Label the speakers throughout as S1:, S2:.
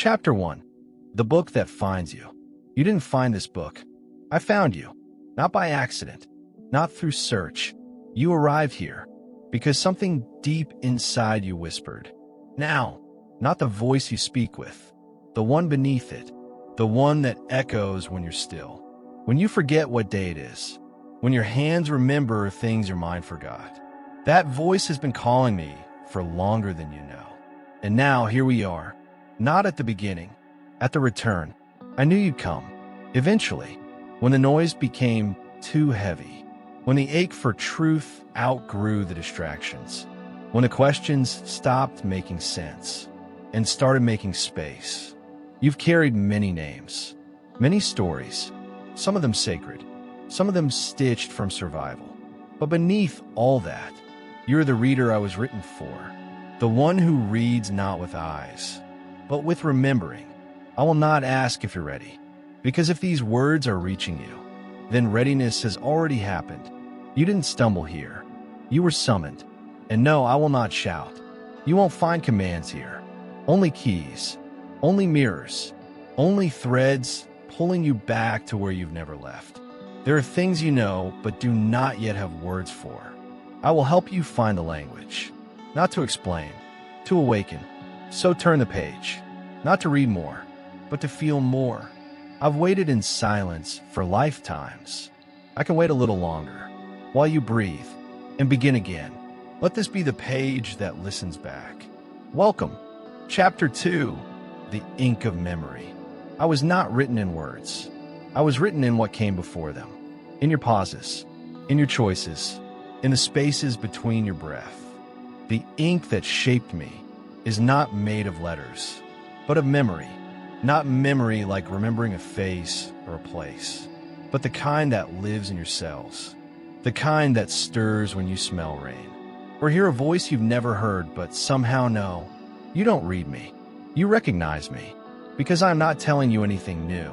S1: Chapter 1. The book that finds you. You didn't find this book. I found you. Not by accident. Not through search. You arrived here because something deep inside you whispered. Now, not the voice you speak with. The one beneath it. The one that echoes when you're still. When you forget what day it is. When your hands remember things your mind forgot. That voice has been calling me for longer than you know. And now, here we are. Not at the beginning. At the return. I knew you'd come. Eventually. When the noise became too heavy. When the ache for truth outgrew the distractions. When the questions stopped making sense and started making space. You've carried many names. Many stories. Some of them sacred. Some of them stitched from survival. But beneath all that, you're the reader I was written for. The one who reads not with eyes, but with remembering. I will not ask if you're ready, because if these words are reaching you, then readiness has already happened. You didn't stumble here. You were summoned. And no, I will not shout. You won't find commands here. Only keys. Only mirrors. Only threads pulling you back to where you've never left. There are things you know, but do not yet have words for. I will help you find the language. Not to explain, to awaken. So turn the page. Not to read more, but to feel more. I've waited in silence for lifetimes. I can wait a little longer, while you breathe, and begin again. Let this be the page that listens back. Welcome. Chapter 2. The Ink of Memory. I was not written in words. I was written in what came before them. In your pauses. In your choices. In the spaces between your breath. The ink that shaped me is not made of letters, but of memory. Not memory like remembering a face or a place, but the kind that lives in your cells. The kind that stirs when you smell rain. Or hear a voice you've never heard but somehow know. You don't read me. You recognize me. Because I'm not telling you anything new.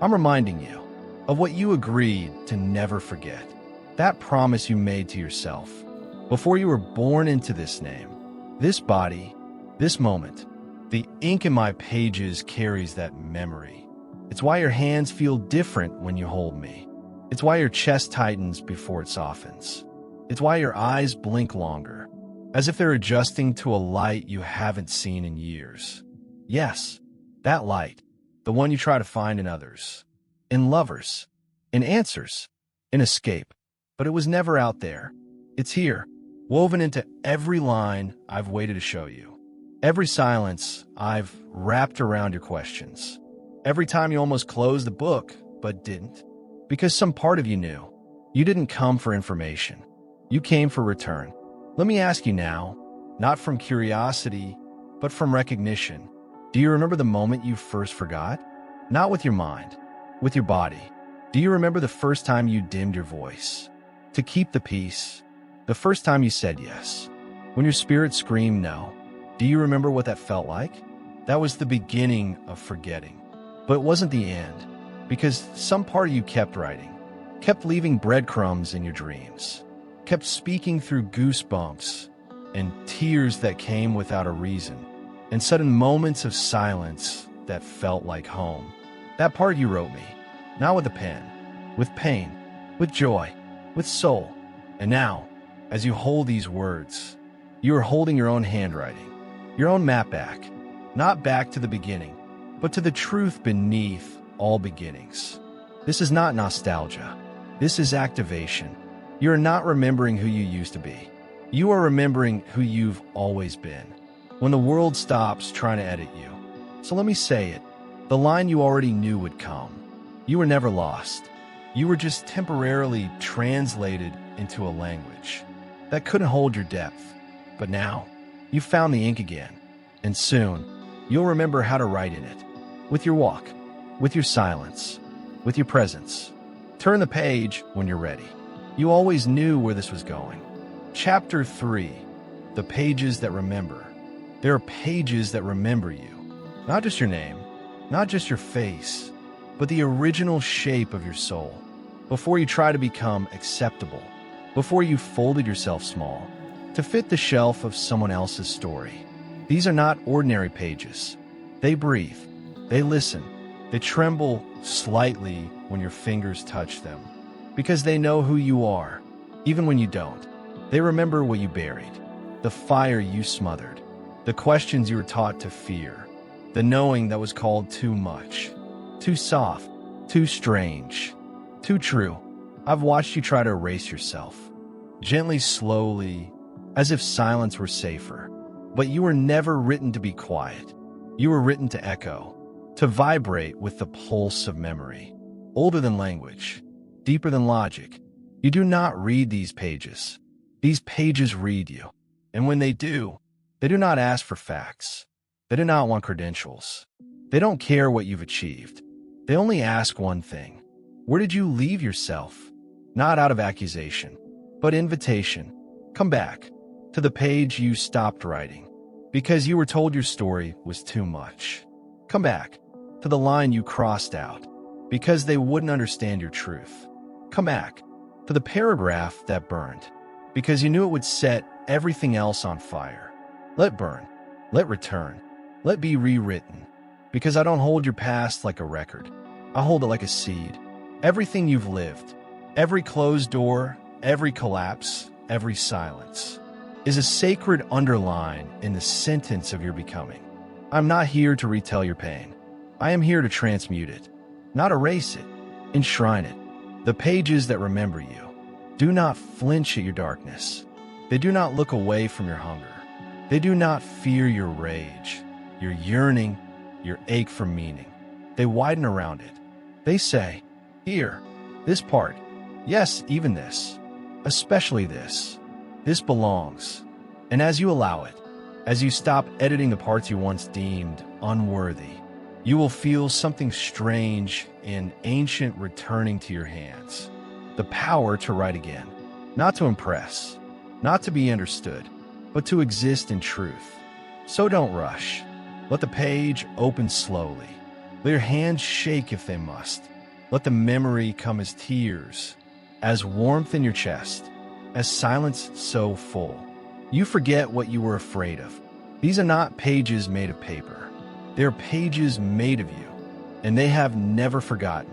S1: I'm reminding you of what you agreed to never forget. That promise you made to yourself before you were born into this name, this body, this moment. The ink in my pages carries that memory. It's why your hands feel different when you hold me. It's why your chest tightens before it softens. It's why your eyes blink longer, as if they're adjusting to a light you haven't seen in years. Yes, that light, the one you try to find in others, in lovers, in answers, in escape. But it was never out there. It's here, woven into every line I've waited to show you. Every silence I've wrapped around your questions. Every time you almost closed the book, but didn't. Because some part of you knew. You didn't come for information. You came for return. Let me ask you now, not from curiosity, but from recognition. Do you remember the moment you first forgot? Not with your mind, with your body. Do you remember the first time you dimmed your voice? To keep the peace. The first time you said yes. When your spirit screamed no. Do you remember what that felt like? That was the beginning of forgetting. But it wasn't the end. Because some part of you kept writing. Kept leaving breadcrumbs in your dreams. Kept speaking through goosebumps. And tears that came without a reason. And sudden moments of silence that felt like home. That part you wrote me. Not with a pen. With pain. With joy. With soul. And now, as you hold these words, you are holding your own handwriting, your own map back, not back to the beginning, but to the truth beneath all beginnings. This is not nostalgia. This is activation. You are not remembering who you used to be. You are remembering who you've always been. When the world stops trying to edit you. So let me say it, the line you already knew would come. You were never lost. You were just temporarily translated into a language that couldn't hold your depth. But now, you found the ink again. And soon, you'll remember how to write in it. With your walk, with your silence, with your presence. Turn the page when you're ready. You always knew where this was going. Chapter 3. The pages that remember. There are pages that remember you. Not just your name, not just your face, but the original shape of your soul. Before you try to become acceptable, before you folded yourself small, to fit the shelf of someone else's story. These are not ordinary pages. They breathe. They listen. They tremble slightly when your fingers touch them, because they know who you are, even when you don't. They remember what you buried, the fire you smothered, the questions you were taught to fear, the knowing that was called too much, too soft, too strange, too true. I've watched you try to erase yourself, gently, slowly, as if silence were safer. But you were never written to be quiet. You were written to echo, to vibrate with the pulse of memory, older than language, deeper than logic. You do not read these pages. These pages read you. And when they do not ask for facts. They do not want credentials. They don't care what you've achieved. They only ask one thing. Where did you leave yourself? Not out of accusation, but invitation. Come back to the page you stopped writing because you were told your story was too much. Come back to the line you crossed out because they wouldn't understand your truth. Come back to the paragraph that burned because you knew it would set everything else on fire. Let burn, let return, let be rewritten, because I don't hold your past like a record. I hold it like a seed. Everything you've lived, every closed door, every collapse, every silence, is a sacred underline in the sentence of your becoming. I'm not here to retell your pain. I am here to transmute it, not erase it, enshrine it. The pages that remember you do not flinch at your darkness. They do not look away from your hunger. They do not fear your rage, your yearning, your ache for meaning. They widen around it. They say, here, this part, yes, even this, especially this. This belongs. And as you allow it, as you stop editing the parts you once deemed unworthy, you will feel something strange and ancient returning to your hands. The power to write again, not to impress, not to be understood, but to exist in truth. So don't rush. Let the page open slowly. Let your hands shake if they must. Let the memory come as tears, as warmth in your chest, as silence so full. You forget what you were afraid of. These are not pages made of paper. They are pages made of you, and they have never forgotten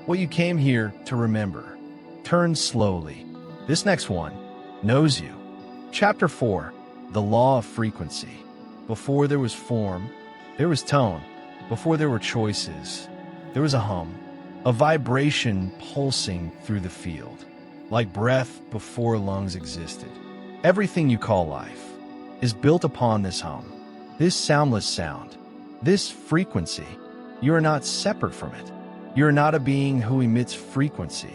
S1: what you came here to remember. Turn slowly. This next one knows you. Chapter 4, The Law of Frequency. Before there was form, there was tone. Before there were choices, there was a hum, a vibration pulsing through the field, like breath before lungs existed. Everything you call life is built upon this hum, this soundless sound, this frequency. You are not separate from it. You are not a being who emits frequency.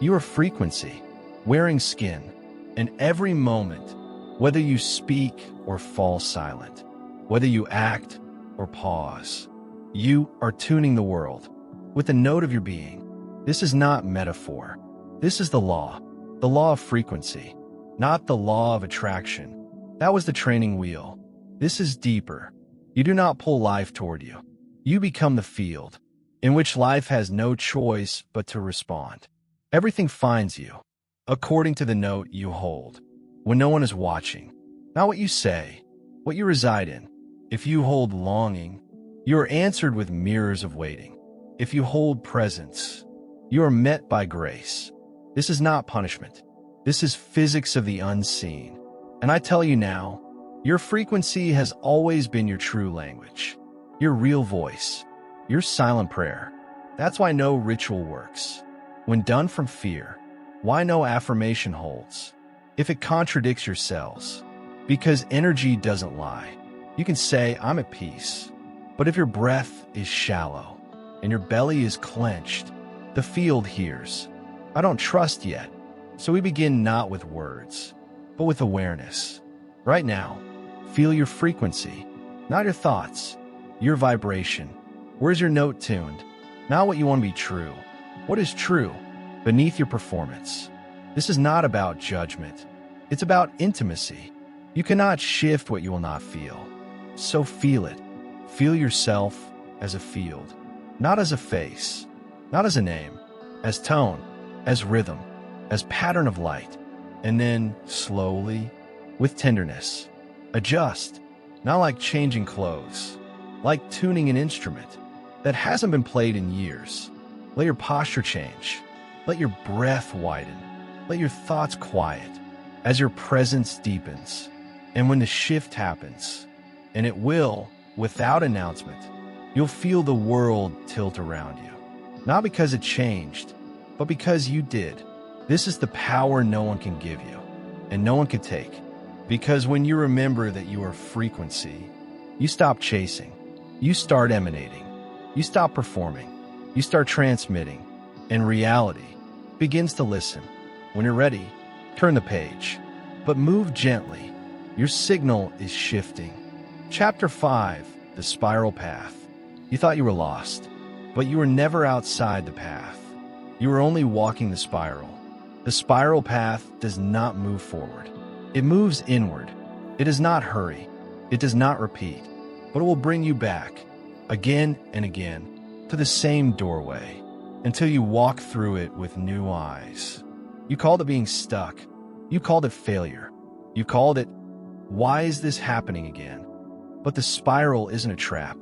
S1: You are frequency, wearing skin, and every moment, whether you speak or fall silent, whether you act or pause, you are tuning the world with the note of your being. This is not metaphor. This is the law of frequency, not the law of attraction. That was the training wheel. This is deeper. You do not pull life toward you. You become the field in which life has no choice but to respond. Everything finds you according to the note you hold when no one is watching, not what you say, what you reside in. If you hold longing, you are answered with mirrors of waiting. If you hold presence, you are met by grace. This is not punishment. This is physics of the unseen. And I tell you now, your frequency has always been your true language, your real voice, your silent prayer. That's why no ritual works. When done from fear, why no affirmation holds? If it contradicts your cells, because energy doesn't lie. You can say, I'm at peace. But if your breath is shallow and your belly is clenched, the field hears. I don't trust yet. So we begin not with words, but with awareness. Right now, feel your frequency, not your thoughts, your vibration. Where's your note tuned? Not what you want to be true. What is true beneath your performance? This is not about judgment. It's about intimacy. You cannot shift what you will not feel. So feel it. Feel yourself as a field, not as a face, not as a name, as tone, as rhythm, as pattern of light. And then slowly, with tenderness, adjust, not like changing clothes, like tuning an instrument that hasn't been played in years. Let your posture change. Let your breath widen. Let your thoughts quiet as your presence deepens. And when the shift happens, and it will, without announcement, you'll feel the world tilt around you. Not because it changed, but because you did. This is the power no one can give you, and no one can take. Because when you remember that you are frequency, you stop chasing. You start emanating. You stop performing. You start transmitting. And reality begins to listen. When you're ready, turn the page. But move gently. Your signal is shifting. Chapter 5, The Spiral Path. You thought you were lost, but you were never outside the path. You were only walking the spiral. The spiral path does not move forward. It moves inward. It does not hurry. It does not repeat, but it will bring you back again and again to the same doorway until you walk through it with new eyes. You called it being stuck. You called it failure. You called it, why is this happening again? But the spiral isn't a trap.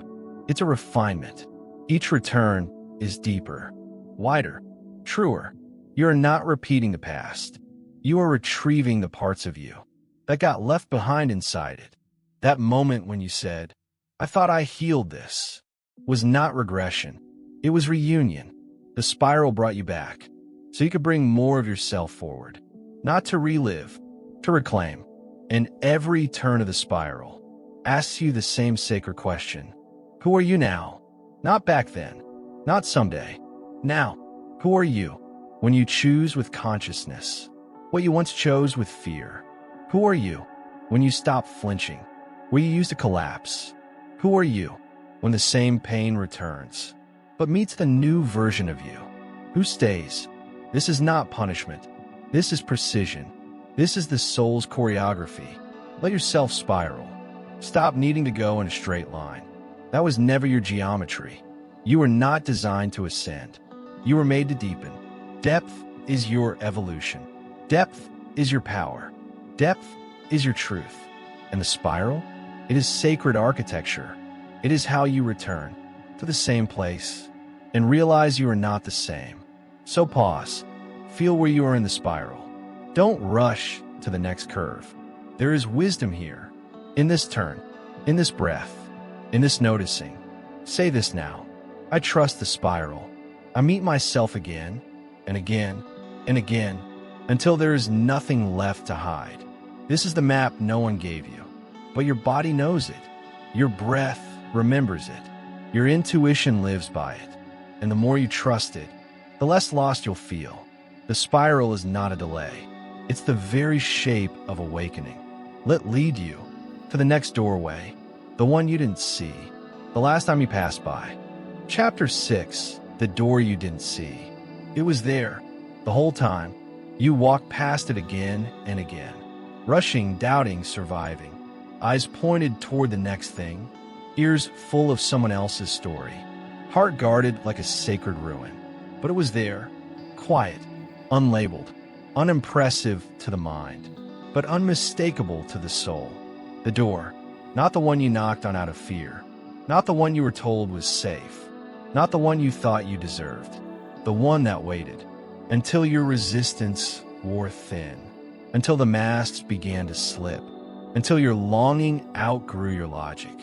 S1: It's a refinement. Each return is deeper, wider, truer. You are not repeating the past. You are retrieving the parts of you that got left behind inside it. That moment when you said, I thought I healed this, was not regression. It was reunion. The spiral brought you back so you could bring more of yourself forward, not to relive, to reclaim. And every turn of the spiral asks you the same sacred question. Who are you now? Not back then, not someday. Now, who are you when you choose with consciousness what you once chose with fear? Who are you when you stop flinching where you used to collapse? Who are you when the same pain returns but meets the new version of you? Who stays? This is not punishment. This is precision. This is the soul's choreography. Let yourself spiral. Stop needing to go in a straight line. That was never your geometry. You were not designed to ascend. You were made to deepen. Depth is your evolution. Depth is your power. Depth is your truth. And the spiral? It is sacred architecture. It is how you return to the same place and realize you are not the same. So pause. Feel where you are in the spiral. Don't rush to the next curve. There is wisdom here. In this turn, in this breath, in this noticing. Say this now. I trust the spiral. I meet myself again and again and again until there is nothing left to hide. This is the map no one gave you, but your body knows it. Your breath remembers it. Your intuition lives by it. And the more you trust it, the less lost you'll feel. The spiral is not a delay. It's the very shape of awakening. Let lead you to the next doorway, the one you didn't see, the last time you passed by. Chapter 6, The Door You Didn't See. It was there, the whole time. You walked past it again and again, rushing, doubting, surviving, eyes pointed toward the next thing, ears full of someone else's story, heart guarded like a sacred ruin. But it was there, quiet, unlabeled, unimpressive to the mind, but unmistakable to the soul. The door, not the one you knocked on out of fear, not the one you were told was safe, not the one you thought you deserved, the one that waited until your resistance wore thin, until the masks began to slip, until your longing outgrew your logic.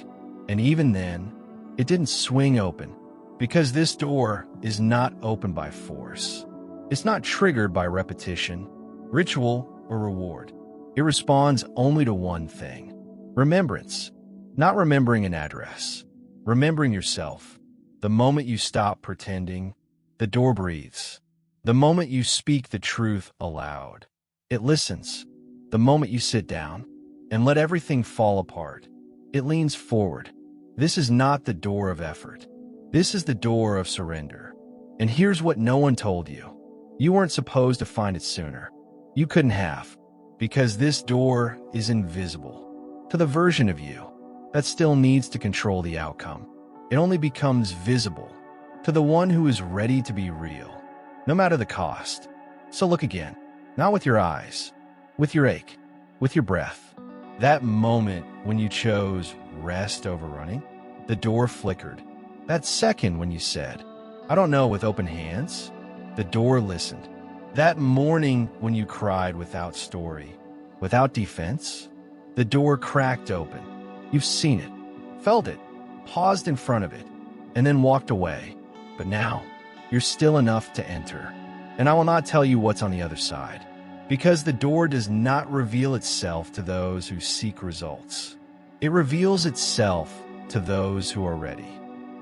S1: And even then, it didn't swing open, because this door is not opened by force. It's not triggered by repetition, ritual, or reward. It responds only to one thing: remembrance. Not remembering an address, remembering yourself. The moment you stop pretending, the door breathes. The moment you speak the truth aloud, it listens. The moment you sit down and let everything fall apart, it leans forward. This is not the door of effort. This is the door of surrender. And here's what no one told you. You weren't supposed to find it sooner. You couldn't have, because this door is invisible to the version of you that still needs to control the outcome. It only becomes visible to the one who is ready to be real, no matter the cost. So look again, not with your eyes, with your ache, with your breath. That moment when you chose rest over running, The door flickered. That second when you said, "I don't know," with open hands, the door listened. That morning when you cried without story, without defense, the door cracked open. You've seen it, felt it, paused in front of it, and then walked away. But now, you're still enough to enter. And I will not tell you what's on the other side, because the door does not reveal itself to those who seek results. It reveals itself to those who are ready,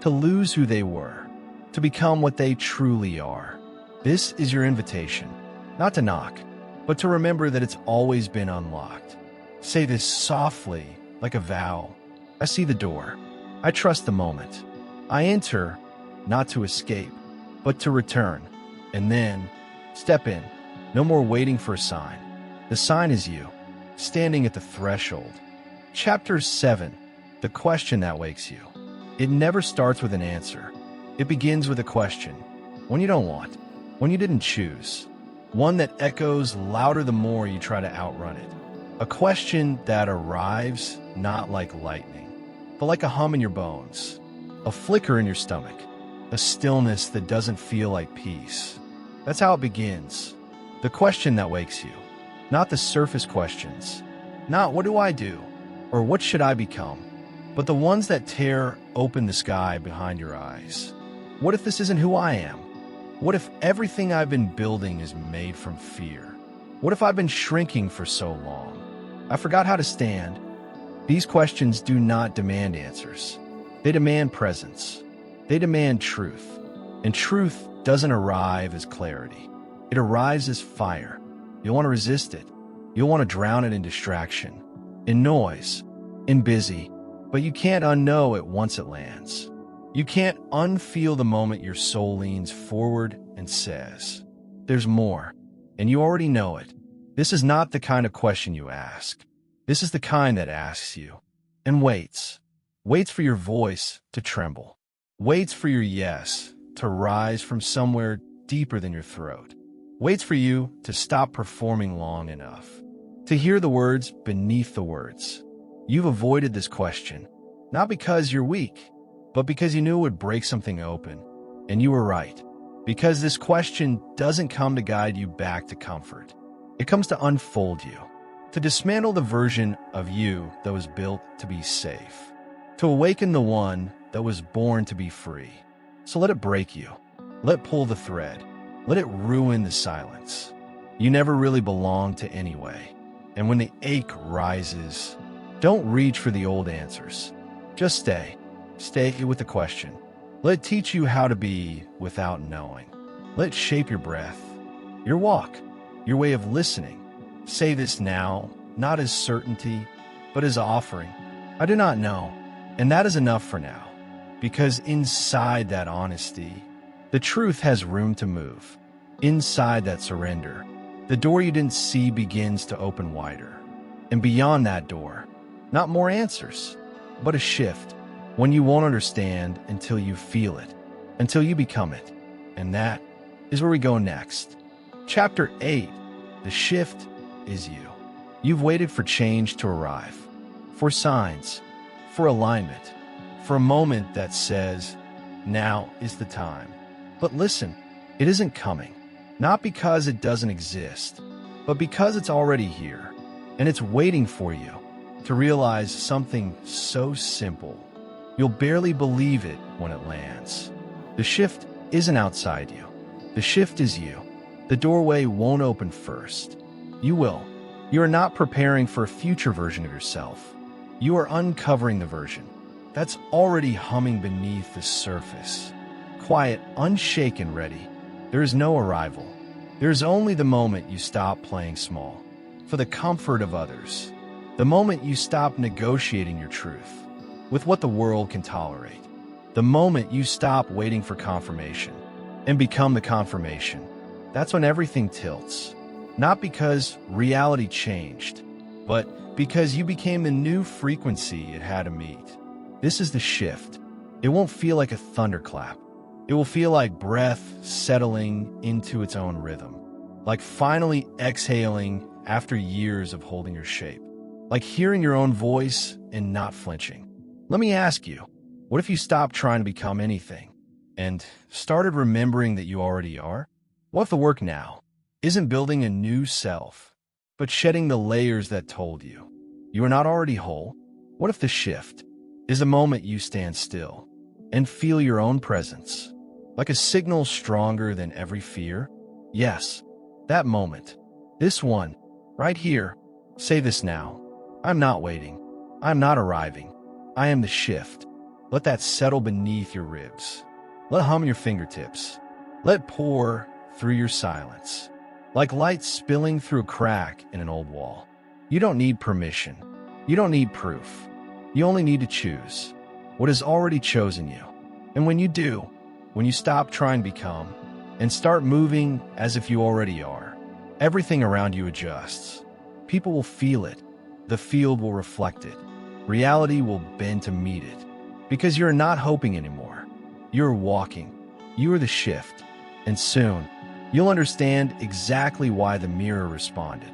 S1: to lose who they were, to become what they truly are. This is your invitation, not to knock, but to remember that it's always been unlocked. Say this softly, like a vow. I see the door. I trust the moment. I enter, not to escape, but to return. And then, step in. No more waiting for a sign. The sign is you, standing at the threshold. Chapter 7, The Question That Wakes You. It never starts with an answer. It begins with a question. One you don't want. One you didn't choose. One that echoes louder the more you try to outrun it. A question that arrives not like lightning, but like a hum in your bones, a flicker in your stomach, a stillness that doesn't feel like peace. That's how it begins. The question that wakes you. Not the surface questions. Not "what do I do?" or "what should I become?" But the ones that tear open the sky behind your eyes. What if this isn't who I am? What if everything I've been building is made from fear? What if I've been shrinking for so long? I forgot how to stand. These questions do not demand answers. They demand presence. They demand truth. And truth doesn't arrive as clarity. It arrives as fire. You'll want to resist it. You'll want to drown it in distraction, in noise, in busy. But you can't unknow it once it lands. You can't unfeel the moment your soul leans forward and says, "There's more." And you already know it. This is not the kind of question you ask. This is the kind that asks you and waits. Waits for your voice to tremble. Waits for your yes to rise from somewhere deeper than your throat. Waits for you to stop performing long enough, to hear the words beneath the words. You've avoided this question, not because you're weak, but because you knew it would break something open. And you were right, because this question doesn't come to guide you back to comfort. It comes to unfold you, to dismantle the version of you that was built to be safe, to awaken the one that was born to be free. So let it break you. Let it pull the thread. Let it ruin the silence. You never really belonged to anyway. And when the ache rises, don't reach for the old answers. Just stay. Stay with the question. Let it teach you how to be without knowing. Let it shape your breath, your walk, your way of listening. Say this now, not as certainty, but as offering. I do not know, and that is enough for now. Because inside that honesty, the truth has room to move. Inside that surrender, the door you didn't see begins to open wider. And beyond that door, not more answers, but a shift. One you won't understand until you feel it, until you become it. And that is where we go next. Chapter 8, The Shift is You. You've waited for change to arrive, for signs, for alignment, for a moment that says, now is the time. But listen, it isn't coming, not because it doesn't exist, but because it's already here, and it's waiting for you to realize something so simple. You'll barely believe it when it lands. The shift isn't outside you. The shift is you. The doorway won't open first. You will. You are not preparing for a future version of yourself. You are uncovering the version that's already humming beneath the surface. Quiet, unshaken, ready. There is no arrival. There is only the moment you stop playing small for the comfort of others. The moment you stop negotiating your truth with what the world can tolerate. The moment you stop waiting for confirmation and become the confirmation. That's when everything tilts. Not because reality changed, but because you became the new frequency it had to meet. This is the shift. It won't feel like a thunderclap. It will feel like breath settling into its own rhythm. Like finally exhaling after years of holding your shape. Like hearing your own voice and not flinching. Let me ask you, What if you stopped trying to become anything and started remembering that you already are? What if the work now isn't building a new self, but shedding the layers that told you are not already whole? What if the shift is the moment you stand still and feel your own presence, like a signal stronger than every fear? Yes, that moment. This one, right here. Say this now. I'm not waiting. I'm not arriving. I am the shift. Let that settle beneath your ribs. Let hum your fingertips. Let pour through your silence, like light spilling through a crack in an old wall. You don't need permission. You don't need proof. You only need to choose what has already chosen you. And when you do, when you stop trying to become and start moving as if you already are, everything around you adjusts. People will feel it. The field will reflect it. Reality will bend to meet it. Because you're not hoping anymore. You're walking. You are the shift. And soon, you'll understand exactly why the mirror responded.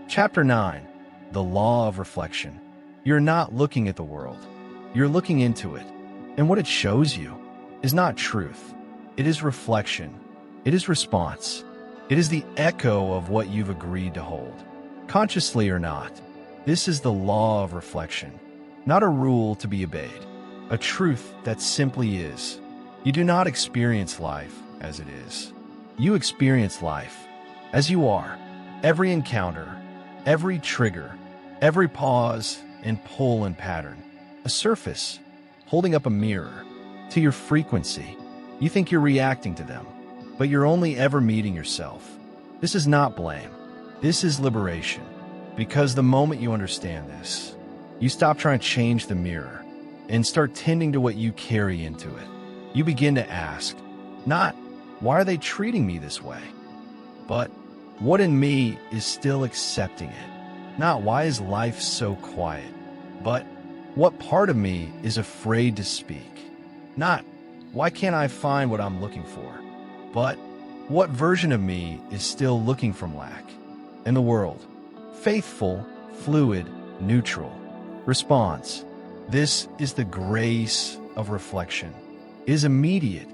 S1: Chapter 9, The Law of Reflection. You're not looking at the world. You're looking into it. And what it shows you is not truth. It is reflection. It is response. It is the echo of what you've agreed to hold. Consciously or not, this is the law of reflection. Not a rule to be obeyed. A truth that simply is. You do not experience life as it is. You experience life as you are. Every encounter, every trigger, every pause and pull and pattern. A surface holding up a mirror to your frequency. You think you're reacting to them, but you're only ever meeting yourself. This is not blame. This is liberation. Because the moment you understand this, you stop trying to change the mirror and start tending to what you carry into it. You begin to ask, not, why are they treating me this way? But, what in me is still accepting it? Not, why is life so quiet? But, what part of me is afraid to speak? Not, why can't I find what I'm looking for? But, what version of me is still looking from lack? In the world, faithful, fluid, neutral, response. This is the grace of reflection. It is immediate,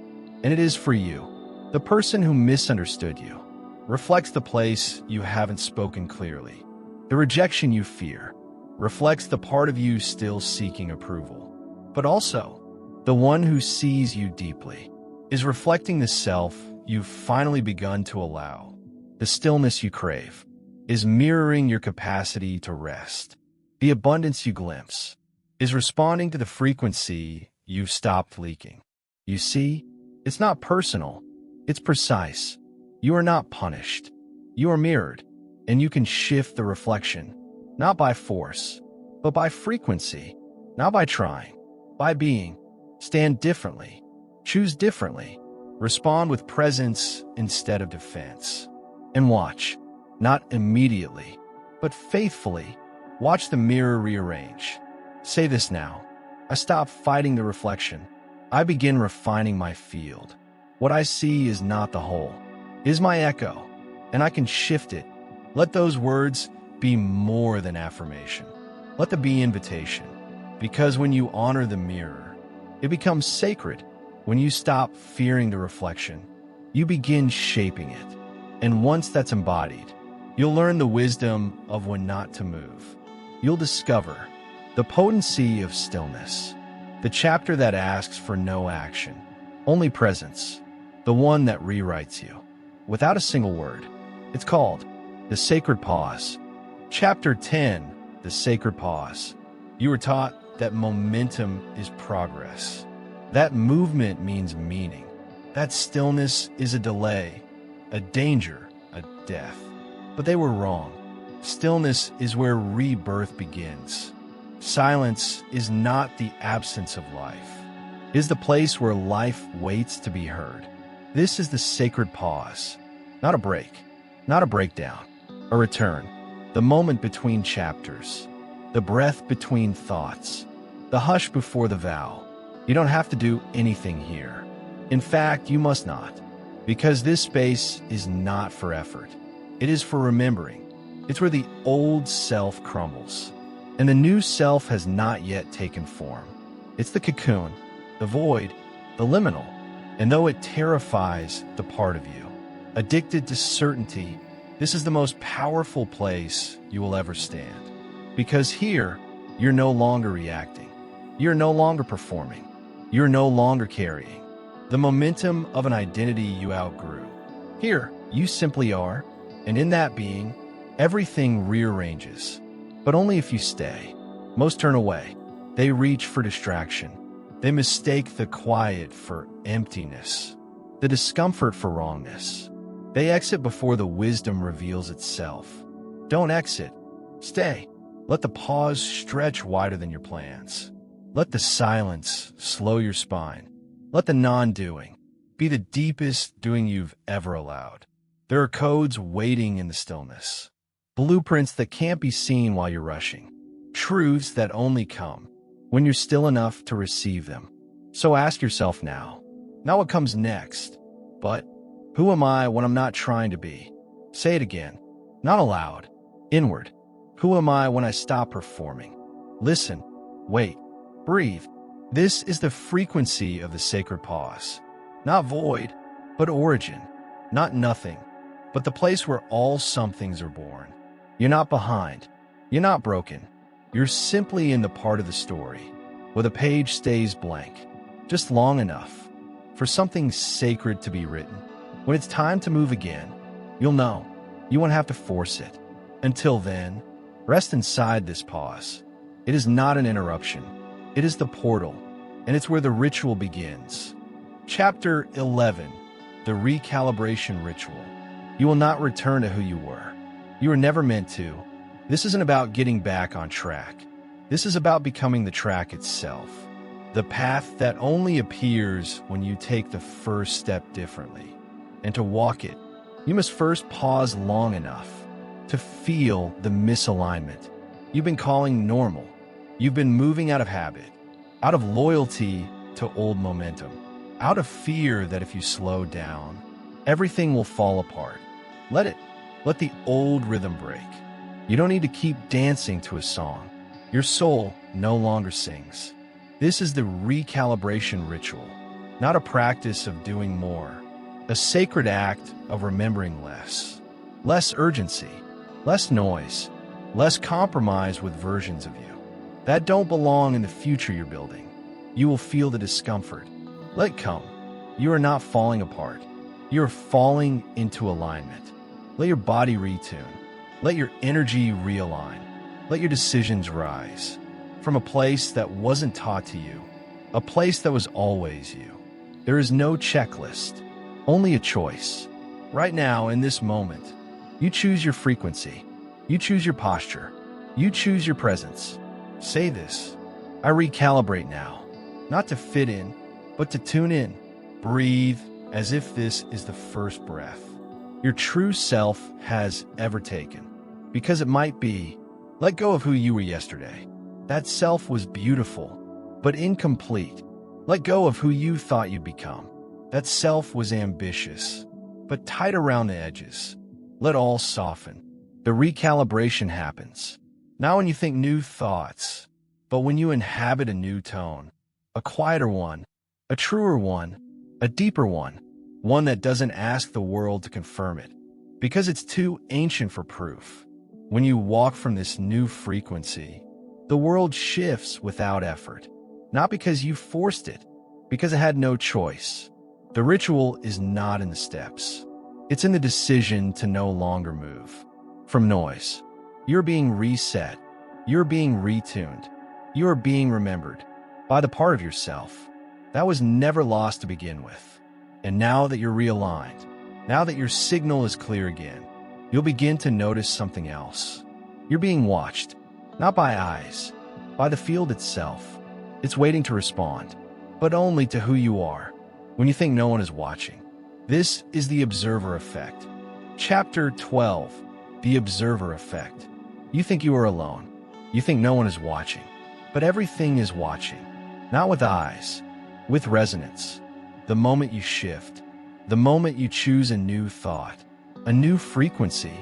S1: and it is for you. The person who misunderstood you reflects the place you haven't spoken clearly. The rejection you fear reflects the part of you still seeking approval. But also, the one who sees you deeply is reflecting the self you've finally begun to allow. The stillness you crave is mirroring your capacity to rest. The abundance you glimpse is responding to the frequency you've stopped leaking. You see, it's not personal, it's precise. You are not punished. You are mirrored, and you can shift the reflection, not by force, but by frequency, not by trying, by being. Stand differently, choose differently, respond with presence instead of defense. And watch, not immediately, but faithfully, watch the mirror rearrange. Say this now. I stop fighting the reflection. I begin refining my field. What I see is not the whole, is my echo, and I can shift it. Let those words be more than affirmation. Let them be invitation. Because when you honor the mirror, it becomes sacred. When you stop fearing the reflection, you begin shaping it. And once that's embodied, you'll learn the wisdom of when not to move. You'll discover the potency of stillness, the chapter that asks for no action, only presence, the one that rewrites you, without a single word. It's called The Sacred Pause. Chapter 10, The Sacred Pause. You were taught that momentum is progress. That movement means meaning. That stillness is a delay, a danger, a death. But they were wrong. Stillness is where rebirth begins. Silence is not the absence of life. It is the place where life waits to be heard. This is the sacred pause. Not a break, not a breakdown, a return. The moment between chapters. The breath between thoughts. The hush before the vow. You don't have to do anything here. In fact, you must not. Because this space is not for effort. It is for remembering. It's where the old self crumbles, and the new self has not yet taken form. It's the cocoon, the void, the liminal. And though it terrifies the part of you, addicted to certainty, this is the most powerful place you will ever stand. Because here, you're no longer reacting. You're no longer performing. You're no longer carrying the momentum of an identity you outgrew. Here, you simply are, and in that being, everything rearranges. But only if you stay. Most turn away. They reach for distraction. They mistake the quiet for emptiness, the discomfort for wrongness. They exit before the wisdom reveals itself. Don't exit. Stay. Let the pause stretch wider than your plans. Let the silence slow your spine. Let the non-doing be the deepest doing you've ever allowed. There are codes waiting in the stillness. Blueprints that can't be seen while you're rushing. Truths that only come when you're still enough to receive them. So ask yourself now, not what comes next, but who am I when I'm not trying to be? Say it again, not aloud, inward. Who am I when I stop performing? Listen, wait, breathe. This is the frequency of the sacred pause. Not void, but origin. Not nothing, but the place where all somethings are born. You're not behind. You're not broken. You're simply in the part of the story where the page stays blank, just long enough for something sacred to be written. When it's time to move again, you'll know. You won't have to force it. Until then, rest inside this pause. It is not an interruption. It is the portal, and it's where the ritual begins. Chapter 11, the recalibration ritual. You will not return to who you were. You were never meant to. This isn't about getting back on track. This is about becoming the track itself. The path that only appears when you take the first step differently. And to walk it, you must first pause long enough to feel the misalignment you've been calling normal. You've been moving out of habit, out of loyalty to old momentum, out of fear that if you slow down, everything will fall apart. Let it. Let the old rhythm break. You don't need to keep dancing to a song. Your soul no longer sings. This is the recalibration ritual, not a practice of doing more, a sacred act of remembering less. Less urgency, less noise, less compromise with versions of you that don't belong in the future you're building. You will feel the discomfort. Let it come. You are not falling apart. You are falling into alignment. Let your body retune. Let your energy realign. Let your decisions rise from a place that wasn't taught to you, a place that was always you. There is no checklist, only a choice. Right now, in this moment, you choose your frequency. You choose your posture. You choose your presence. Say this: I recalibrate now, not to fit in, but to tune in. Breathe as if this is the first breath your true self has ever taken. Because it might be. Let go of who you were yesterday. That self was beautiful, but incomplete. Let go of who you thought you'd become. That self was ambitious, but tight around the edges. Let all soften. The recalibration happens. Not when you think new thoughts, but when you inhabit a new tone. A quieter one, a truer one, a deeper one. One that doesn't ask the world to confirm it, because it's too ancient for proof. When you walk from this new frequency, the world shifts without effort. Not because you forced it, because it had no choice. The ritual is not in the steps. It's in the decision to no longer move from noise. You're being reset. You're being retuned. You're being remembered by the part of yourself that was never lost to begin with. And now that you're realigned, now that your signal is clear again, you'll begin to notice something else. You're being watched, not by eyes, by the field itself. It's waiting to respond, but only to who you are when you think no one is watching. This is the observer effect. Chapter 12, the observer effect. You think you are alone. You think no one is watching, but everything is watching, not with eyes, with resonance. The moment you shift, the moment you choose a new thought, a new frequency,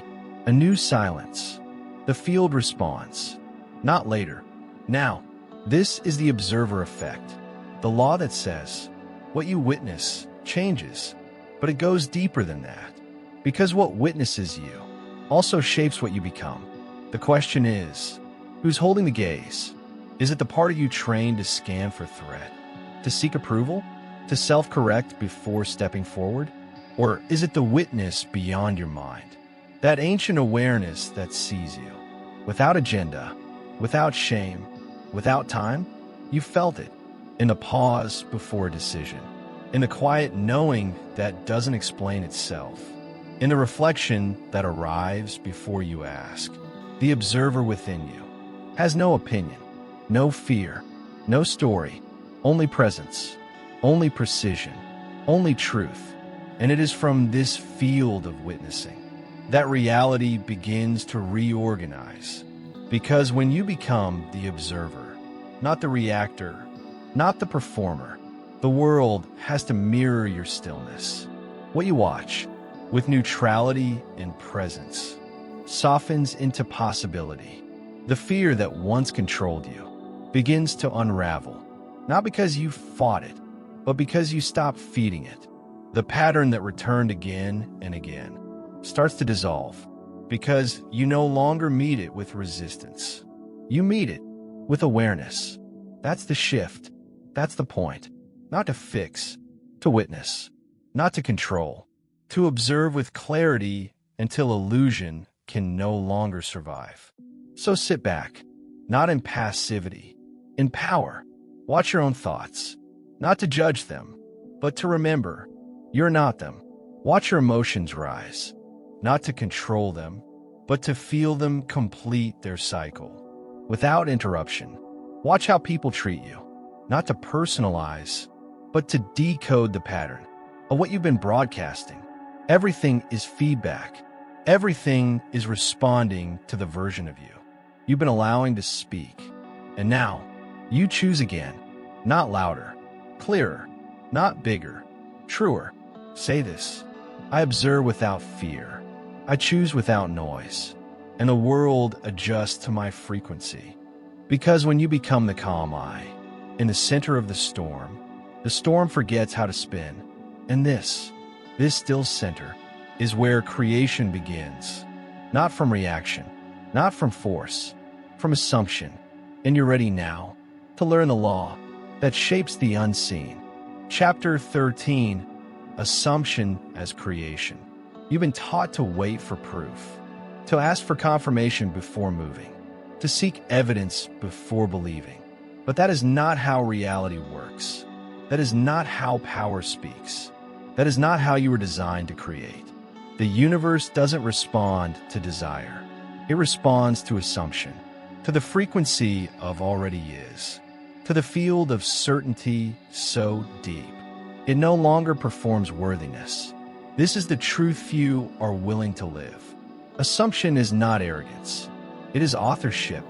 S1: a new silence, the field responds. Not later. Now. This is the observer effect. The law that says what you witness changes, but it goes deeper than that. Because what witnesses you also shapes what you become. The question is, who's holding the gaze? Is it the part of you trained to scan for threat, to seek approval, to self-correct before stepping forward? Or is it the witness beyond your mind, that ancient awareness that sees you? Without agenda, without shame, without time, you felt it, in a pause before a decision, in a quiet knowing that doesn't explain itself, in a reflection that arrives before you ask. The observer within you has no opinion, no fear, no story, only presence, only precision, only truth. And it is from this field of witnessing that reality begins to reorganize. Because when you become the observer, not the reactor, not the performer, the world has to mirror your stillness. What you watch, with neutrality and presence, softens into possibility. The fear that once controlled you begins to unravel, not because you fought it, but because you stopped feeding it. The pattern that returned again and again starts to dissolve because you no longer meet it with resistance. You meet it with awareness. That's the shift. That's the point. Not to fix, to witness, not to control, to observe with clarity until illusion can no longer survive. So sit back, not in passivity, in power. Watch your own thoughts, not to judge them, but to remember you're not them. Watch your emotions rise, not to control them, but to feel them complete their cycle, without interruption. Watch how people treat you, not to personalize, but to decode the pattern of what you've been broadcasting. Everything is feedback. Everything is responding to the version of you you've been allowing to speak. And now, you choose again, not louder, clearer, not bigger, truer. Say this: I observe without fear. I choose without noise. And the world adjusts to my frequency. Because when you become the calm eye, in the center of the storm forgets how to spin. And this still center, is where creation begins. Not from reaction, not from force, from assumption. And you're ready now to learn the law that shapes the unseen. Chapter 13, Assumption as Creation. You've been taught to wait for proof, to ask for confirmation before moving, to seek evidence before believing. But that is not how reality works. That is not how power speaks. That is not how you were designed to create. The universe doesn't respond to desire. It responds to assumption, to the frequency of already is, to the field of certainty so deep. It no longer performs worthiness. This is the truth few are willing to live. Assumption is not arrogance. It is authorship.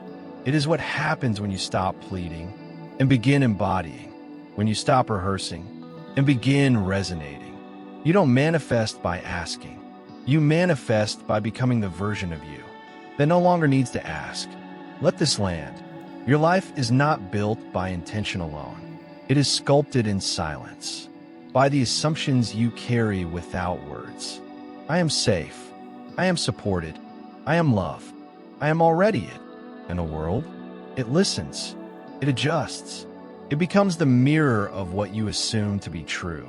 S1: It is what happens when you stop pleading and begin embodying, when you stop rehearsing and begin resonating. You don't manifest by asking. You manifest by becoming the version of you that no longer needs to ask. Let this land. Your life is not built by intention alone. It is sculpted in silence, by the assumptions you carry without words. I am safe. I am supported. I am love. I am already it. And the world, it listens. It adjusts. It becomes the mirror of what you assume to be true,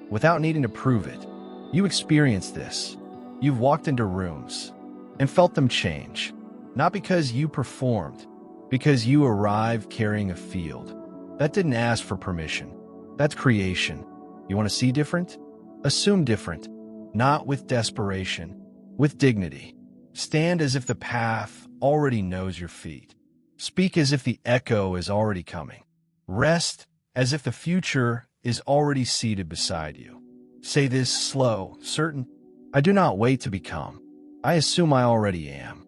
S1: without needing to prove it. You experience this. You've walked into rooms and felt them change, not because you performed, because you arrived carrying a field that didn't ask for permission. That's creation. You want to see different? Assume different, not with desperation, with dignity. Stand as if the path already knows your feet. Speak as if the echo is already coming. Rest as if the future is already seated beside you. Say this slow, certain. I do not wait to become. I assume I already am.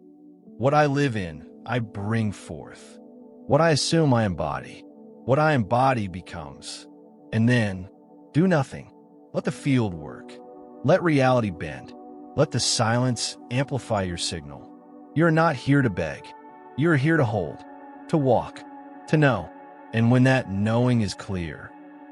S1: What I live in, I bring forth. What I assume I embody. What I embody becomes. And then, do nothing. Let the field work. Let reality bend. Let the silence amplify your signal. You're not here to beg. You're here to hold, to walk, to know. And when that knowing is clear,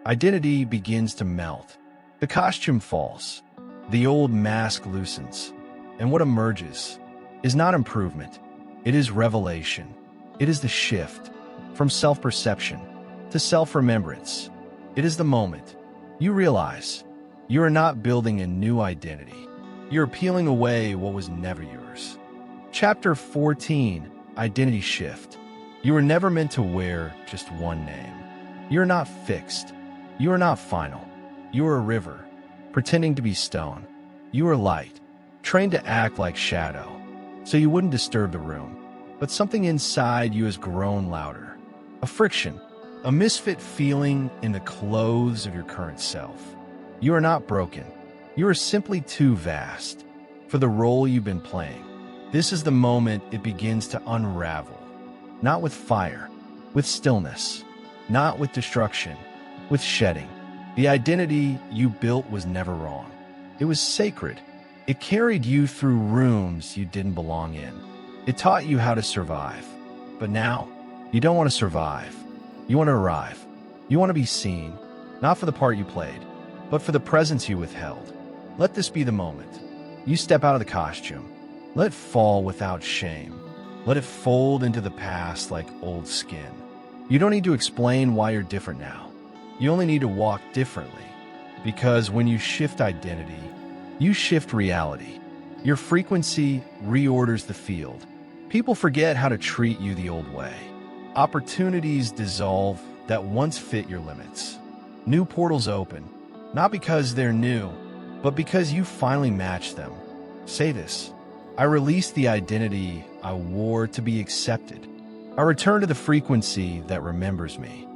S1: Identity begins to melt. The costume falls. The old mask loosens. And what emerges is not improvement. It is revelation. It is the shift from self-perception to self-remembrance. It is the moment you realize you are not building a new identity. You're peeling away what was never yours. Chapter 14, Identity Shift. You were never meant to wear just one name. You're not fixed. You are not final. You are a river, pretending to be stone. You are light, trained to act like shadow, so you wouldn't disturb the room. But something inside you has grown louder. A friction, a misfit feeling in the clothes of your current self. You are not broken. You are simply too vast for the role you've been playing. This is the moment it begins to unravel. Not with fire, with stillness. Not with destruction, with shedding. The identity you built was never wrong. It was sacred. It carried you through rooms you didn't belong in. It taught you how to survive. But now, you don't want to survive. You want to arrive. You want to be seen, not for the part you played, but for the presence you withheld. Let this be the moment. You step out of the costume. Let it fall without shame. Let it fold into the past like old skin. You don't need to explain why you're different now. You only need to walk differently. Because when you shift identity, you shift reality. Your frequency reorders the field. People forget how to treat you the old way. Opportunities dissolve that once fit your limits. New portals open, not because they're new, but because you finally match them. Say this: I release the identity I wore to be accepted. I return to the frequency that remembers me.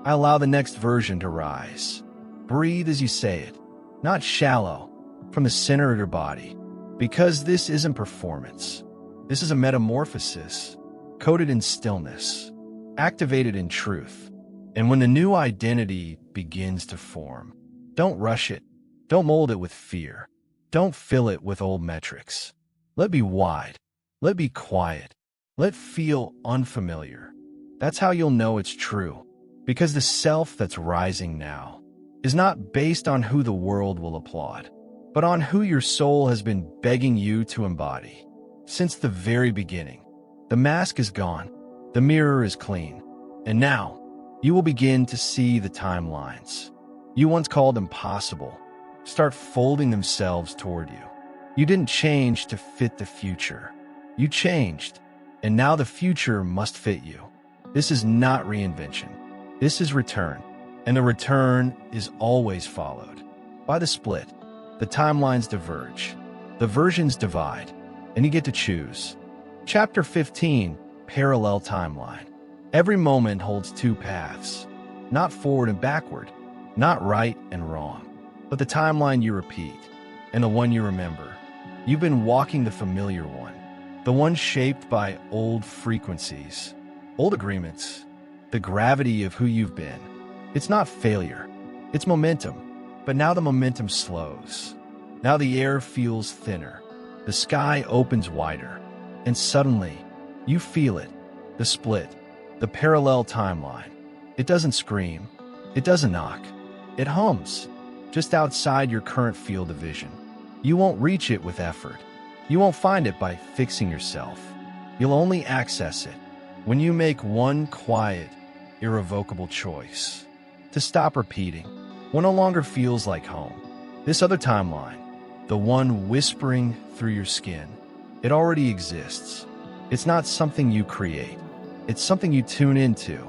S1: I allow the next version to rise. Breathe as you say it, not shallow, from the center of your body. Because this isn't performance. This is a metamorphosis, coded in stillness, activated in truth. And when the new identity begins to form, don't rush it. Don't mold it with fear. Don't fill it with old metrics. Let it be wide. Let it be quiet. Let it feel unfamiliar. That's how you'll know it's true. Because the self that's rising now is not based on who the world will applaud, but on who your soul has been begging you to embody. Since the very beginning, the mask is gone, the mirror is clean, and now you will begin to see the timelines you once called impossible start folding themselves toward you. You didn't change to fit the future. You changed, and now the future must fit you. This is not reinvention. This is return, and the return is always followed by the split. The timelines diverge, the versions divide, and you get to choose. Chapter 15, Parallel Timeline. Every moment holds two paths, not forward and backward, not right and wrong, but the timeline you repeat and the one you remember. You've been walking the familiar one, the one shaped by old frequencies, old agreements, the gravity of who you've been. It's not failure, it's momentum. But now the momentum slows. Now the air feels thinner. The sky opens wider. And suddenly, you feel it. The split. The parallel timeline. It doesn't scream. It doesn't knock. It hums. Just outside your current field of vision. You won't reach it with effort. You won't find it by fixing yourself. You'll only access it when you make one quiet, irrevocable choice. To stop repeating what no longer feels like home. This other timeline, the one whispering through your skin, it already exists. It's not something you create. It's something you tune into.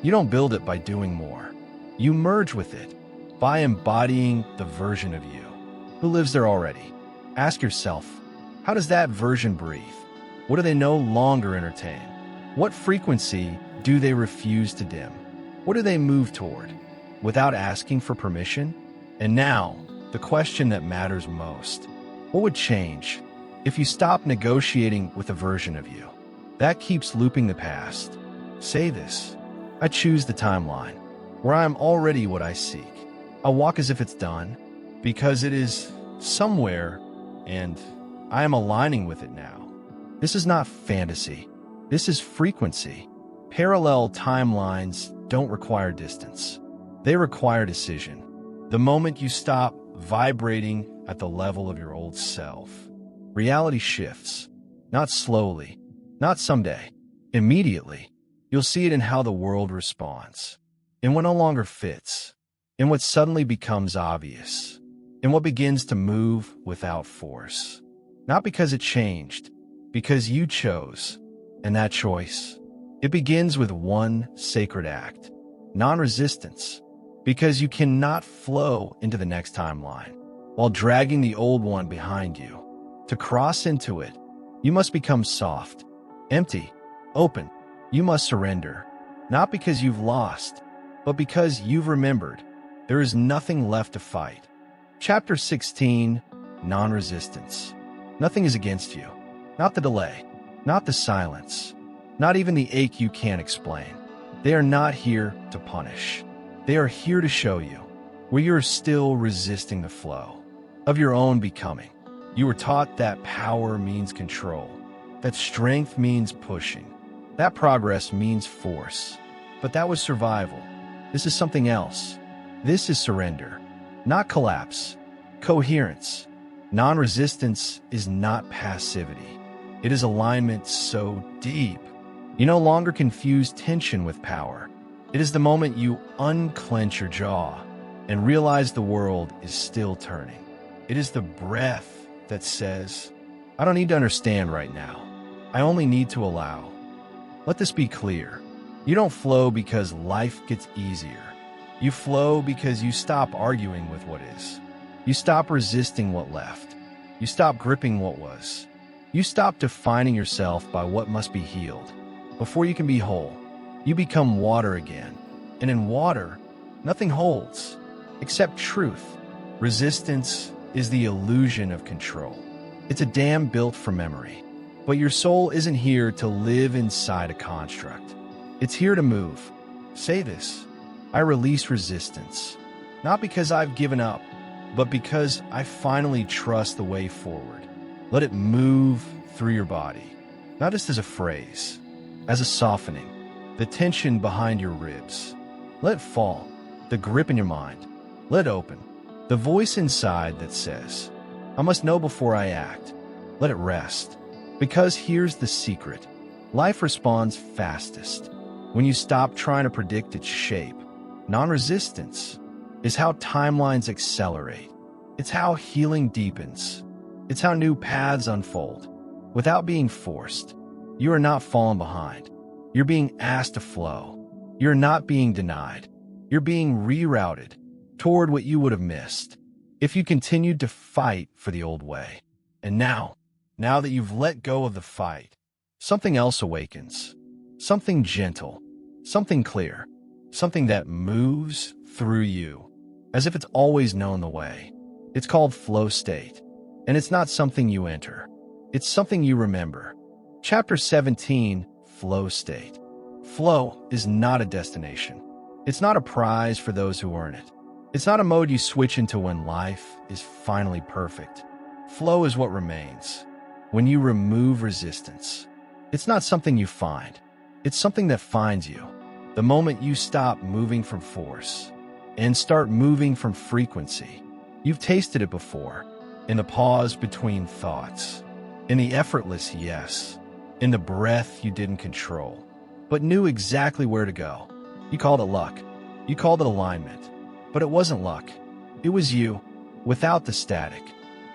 S1: You don't build it by doing more. You merge with it by embodying the version of you who lives there already. Ask yourself, how does that version breathe? What do they no longer entertain? What frequency do they refuse to dim? What do they move toward without asking for permission? And now, the question that matters most. What would change if you stopped negotiating with a version of you that keeps looping the past? Say this: I choose the timeline where I am already what I seek. I walk as if it's done because it is somewhere and I am aligning with it now. This is not fantasy. This is frequency. Parallel timelines don't require distance. They require decision. The moment you stop vibrating at the level of your old self, reality shifts. Not slowly, not someday. Immediately. You'll see it in how the world responds, in what no longer fits, in what suddenly becomes obvious, in what begins to move without force. Not because it changed, because you chose. And that choice, it begins with one sacred act, non-resistance, because you cannot flow into the next timeline while dragging the old one behind you. To cross into it, you must become soft, empty, open. You must surrender, not because you've lost, but because you've remembered. There is nothing left to fight. Chapter 16, Non-Resistance. Nothing is against you. Not the delay, not the silence, not even the ache you can't explain. They are not here to punish. They are here to show you where you are still resisting the flow of your own becoming. You were taught that power means control, that strength means pushing, that progress means force. But that was survival. This is something else. This is surrender, not collapse. Coherence. Non-resistance is not passivity. It is alignment so deep. You no longer confuse tension with power. It is the moment you unclench your jaw and realize the world is still turning. It is the breath that says, I don't need to understand right now. I only need to allow. Let this be clear. You don't flow because life gets easier. You flow because you stop arguing with what is. You stop resisting what left. You stop gripping what was. You stop defining yourself by what must be healed. Before you can be whole, you become water again. And in water, nothing holds except truth. Resistance is the illusion of control. It's a dam built for memory. But your soul isn't here to live inside a construct. It's here to move. Say this. I release resistance. Not because I've given up, but because I finally trust the way forward. Let it move through your body. Not just as a phrase, as a softening. The tension behind your ribs. Let it fall. The grip in your mind. Let it open. The voice inside that says, I must know before I act. Let it rest. Because here's the secret. Life responds fastest when you stop trying to predict its shape. Non-resistance is how timelines accelerate. It's how healing deepens. It's how new paths unfold. Without being forced, you are not falling behind. You're being asked to flow. You're not being denied. You're being rerouted toward what you would have missed if you continued to fight for the old way. And now that you've let go of the fight, something else awakens. Something gentle, something clear, something that moves through you as if it's always known the way. It's called flow state, and it's not something you enter. It's something you remember. Chapter 17, Flow State. Flow is not a destination. It's not a prize for those who earn it. It's not a mode you switch into when life is finally perfect. Flow is what remains when you remove resistance. It's not something you find. It's something that finds you. The moment you stop moving from force and start moving from frequency. You've tasted it before, in the pause between thoughts, in the effortless yes, in the breath you didn't control, but knew exactly where to go. You called it luck. You called it alignment. But it wasn't luck. It was you, without the static.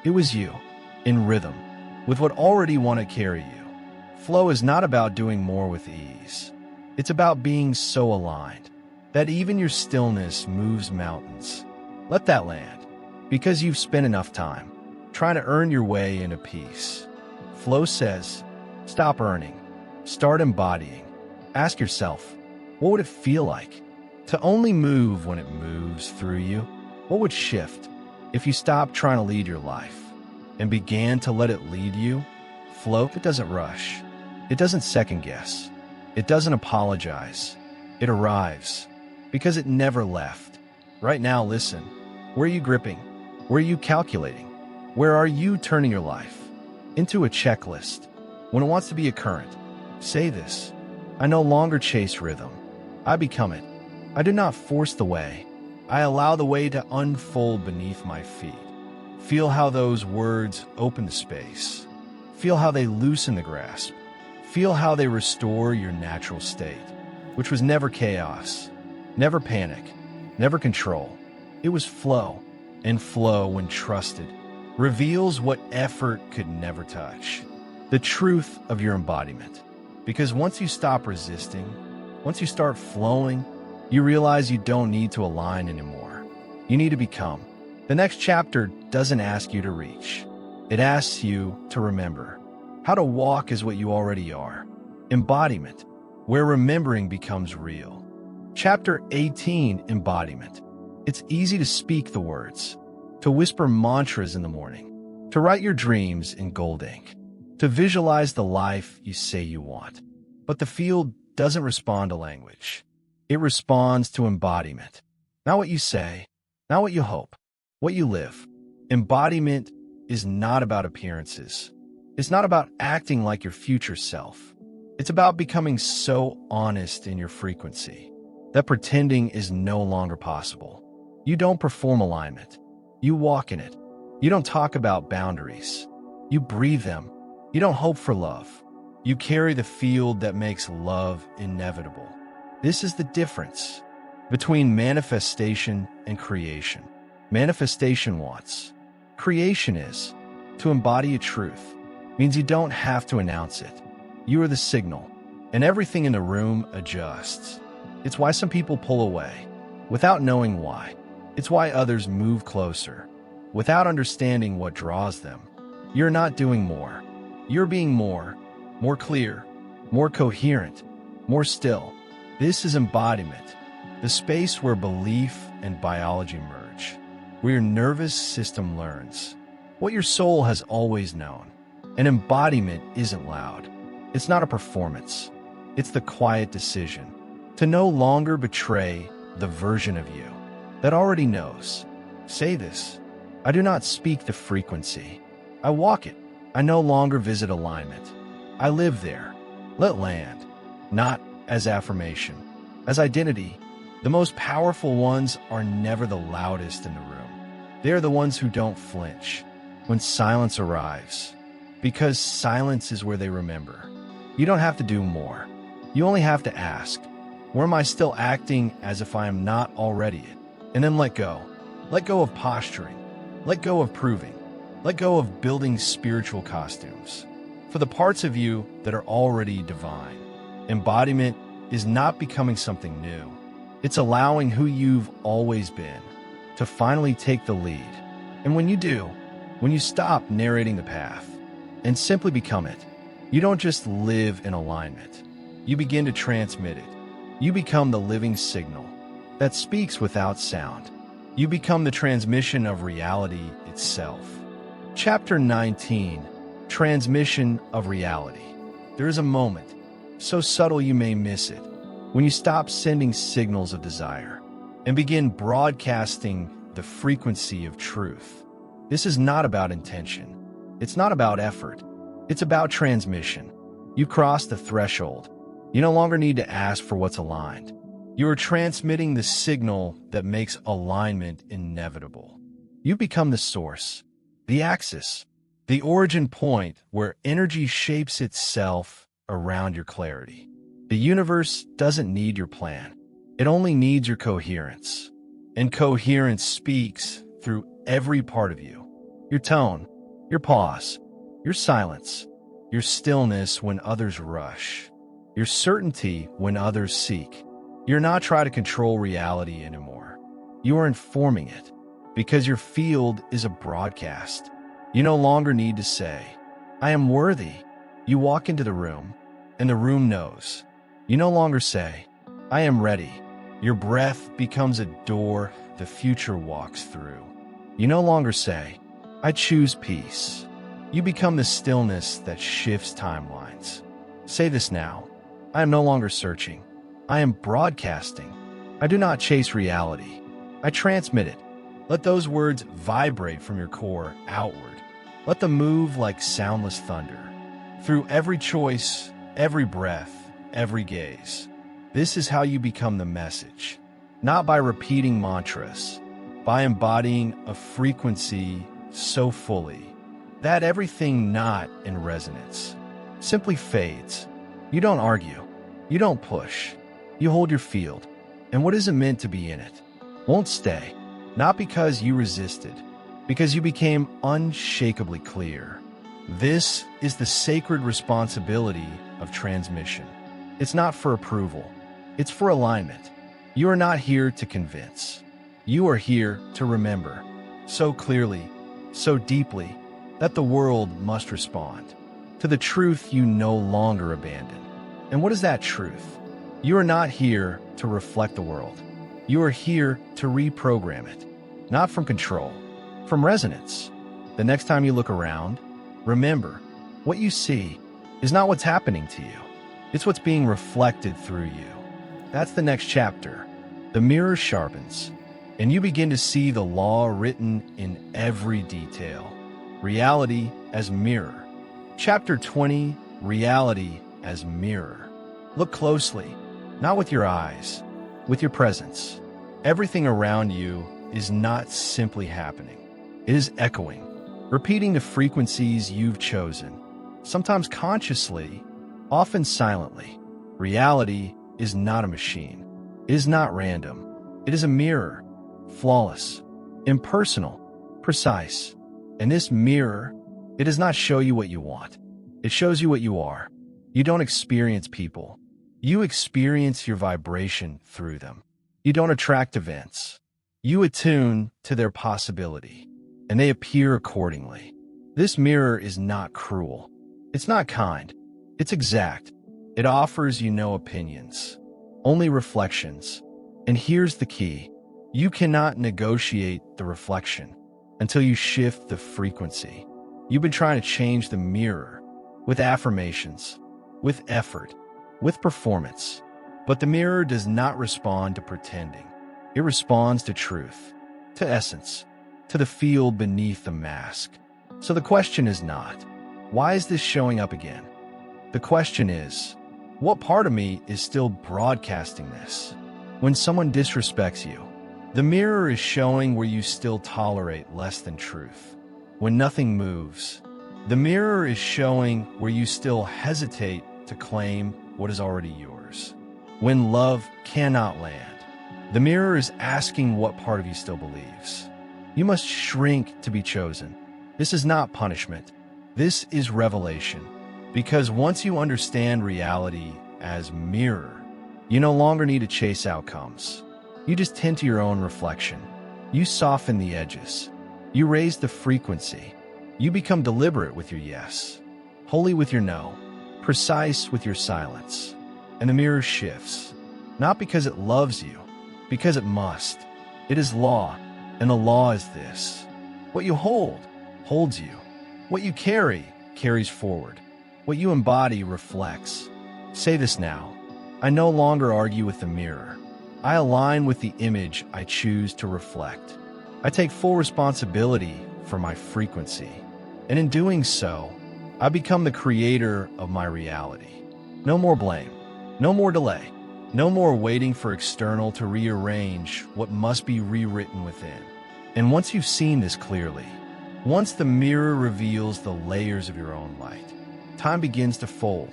S1: It was you, in rhythm, with what already wanted to carry you. Flow is not about doing more with ease. It's about being so aligned that even your stillness moves mountains. Let that land, because you've spent enough time trying to earn your way into peace. Flow says, stop earning, start embodying. Ask yourself, what would it feel like to only move when it moves through you? What would shift if you stopped trying to lead your life and began to let it lead you? Flow, it doesn't rush. It doesn't second guess. It doesn't apologize. It arrives because it never left. Right now, listen. Where are you gripping? Where are you calculating? Where are you turning your life into a checklist when it wants to be a current? Say this. I no longer chase rhythm. I become it. I do not force the way. I allow the way to unfold beneath my feet. Feel how those words open the space. Feel how they loosen the grasp. Feel how they restore your natural state, which was never chaos, never panic, never control. It was flow, and flow, when trusted, reveals what effort could never touch. The truth of your embodiment. Because once you stop resisting, once you start flowing, you realize you don't need to align anymore. You need to become. The next chapter doesn't ask you to reach. It asks you to remember. How to walk is what you already are. Embodiment, where remembering becomes real. Chapter 18, Embodiment. It's easy to speak the words, to whisper mantras in the morning, to write your dreams in gold ink, to visualize the life you say you want. But the field doesn't respond to language. It responds to embodiment. Not what you say, not what you hope, what you live. Embodiment is not about appearances. It's not about acting like your future self. It's about becoming so honest in your frequency that pretending is no longer possible. You don't perform alignment. You walk in it. You don't talk about boundaries. You breathe them. You don't hope for love. You carry the field that makes love inevitable. This is the difference between manifestation and creation. Manifestation wants. Creation is. To embody a truth means you don't have to announce it. You are the signal, and everything in the room adjusts. It's why some people pull away without knowing why. It's why others move closer without understanding what draws them. You're not doing more. You're being more clear, more coherent, more still. This is embodiment, the space where belief and biology merge, where your nervous system learns what your soul has always known. An embodiment isn't loud. It's not a performance. It's the quiet decision to no longer betray the version of you that already knows. Say this: I do not speak the frequency. I walk it. I no longer visit alignment. I live there. Let land. Not as affirmation, as identity. The most powerful ones are never the loudest in the room. They are the ones who don't flinch when silence arrives, because silence is where they remember. You don't have to do more. You only have to ask, where am I still acting as if I am not already it? And then let go. Let go of posturing. Let go of proving. Let go of building spiritual costumes for the parts of you that are already divine. Embodiment is not becoming something new. It's allowing who you've always been to finally take the lead. And when you do, when you stop narrating the path and simply become it, you don't just live in alignment. You begin to transmit it. You become the living signal that speaks without sound. You become the transmission of reality itself. Chapter 19, Transmission of Reality. There is a moment, so subtle you may miss it, when you stop sending signals of desire and begin broadcasting the frequency of truth. This is not about intention. It's not about effort. It's about transmission. You cross the threshold. You no longer need to ask for what's aligned. You are transmitting the signal that makes alignment inevitable. You become the source, the axis, the origin point where energy shapes itself around your clarity. The universe doesn't need your plan. It only needs your coherence. And coherence speaks through every part of you. Your tone, your pause, your silence, your stillness when others rush, your certainty when others seek. You're not trying to control reality anymore. You are informing it because your field is a broadcast. You no longer need to say, I am worthy. You walk into the room and the room knows. You no longer say, I am ready. Your breath becomes a door the future walks through. You no longer say, I choose peace. You become the stillness that shifts timelines. Say this now. I am no longer searching. I am broadcasting. I do not chase reality. I transmit it. Let those words vibrate from your core outward. Let them move like soundless thunder through every choice, every breath, every gaze. This is how you become the message. not by repeating mantras, by embodying a frequency so fully that everything not in resonance simply fades. You don't argue. You don't push. You hold your field. And what isn't meant to be in it won't stay. Not because you resisted, because you became unshakably clear. This is the sacred responsibility of transmission. It's not for approval. It's for alignment. You are not here to convince. You are here to remember so clearly, so deeply, that the world must respond to the truth you no longer abandon. And what is that truth? You are not here to reflect the world. You are here to reprogram it, not from control, from resonance. The next time you look around, remember, what you see is not what's happening to you. It's what's being reflected through you. That's the next chapter. The mirror sharpens, and you begin to see the law written in every detail. Reality as mirror. Chapter 20, Reality as Mirror. Look closely, not with your eyes, with your presence. Everything around you is not simply happening. It is echoing, repeating the frequencies you've chosen, sometimes consciously, often silently. Reality is not a machine. It is not random. It is a mirror, flawless, impersonal, precise. And this mirror, it does not show you what you want. It shows you what you are. You don't experience people. You experience your vibration through them. You don't attract events. You attune to their possibility, and they appear accordingly. This mirror is not cruel. It's not kind. It's exact. It offers you no opinions, only reflections. And here's the key. You cannot negotiate the reflection until you shift the frequency. You've been trying to change the mirror with affirmations, with effort, with performance. But the mirror does not respond to pretending. It responds to truth, to essence, to the field beneath the mask. So the question is not, why is this showing up again? The question is, what part of me is still broadcasting this? When someone disrespects you, the mirror is showing where you still tolerate less than truth. When nothing moves, the mirror is showing where you still hesitate to claim what is already yours. When love cannot land, the mirror is asking what part of you still believes. You must shrink to be chosen. This is not punishment. This is revelation. Because once you understand reality as mirror, you no longer need to chase outcomes. You just tend to your own reflection. You soften the edges. You raise the frequency. You become deliberate with your yes, holy with your no, precise with your silence. And the mirror shifts, not because it loves you, because it must. It is law, and the law is this. What you hold, holds you. What you carry, carries forward. What you embody reflects. Say this now. I no longer argue with the mirror. I align with the image I choose to reflect. I take full responsibility for my frequency. And in doing so, I become the creator of my reality. No more blame. No more delay. No more waiting for external to rearrange what must be rewritten within. And once you've seen this clearly, once the mirror reveals the layers of your own light, time begins to fold,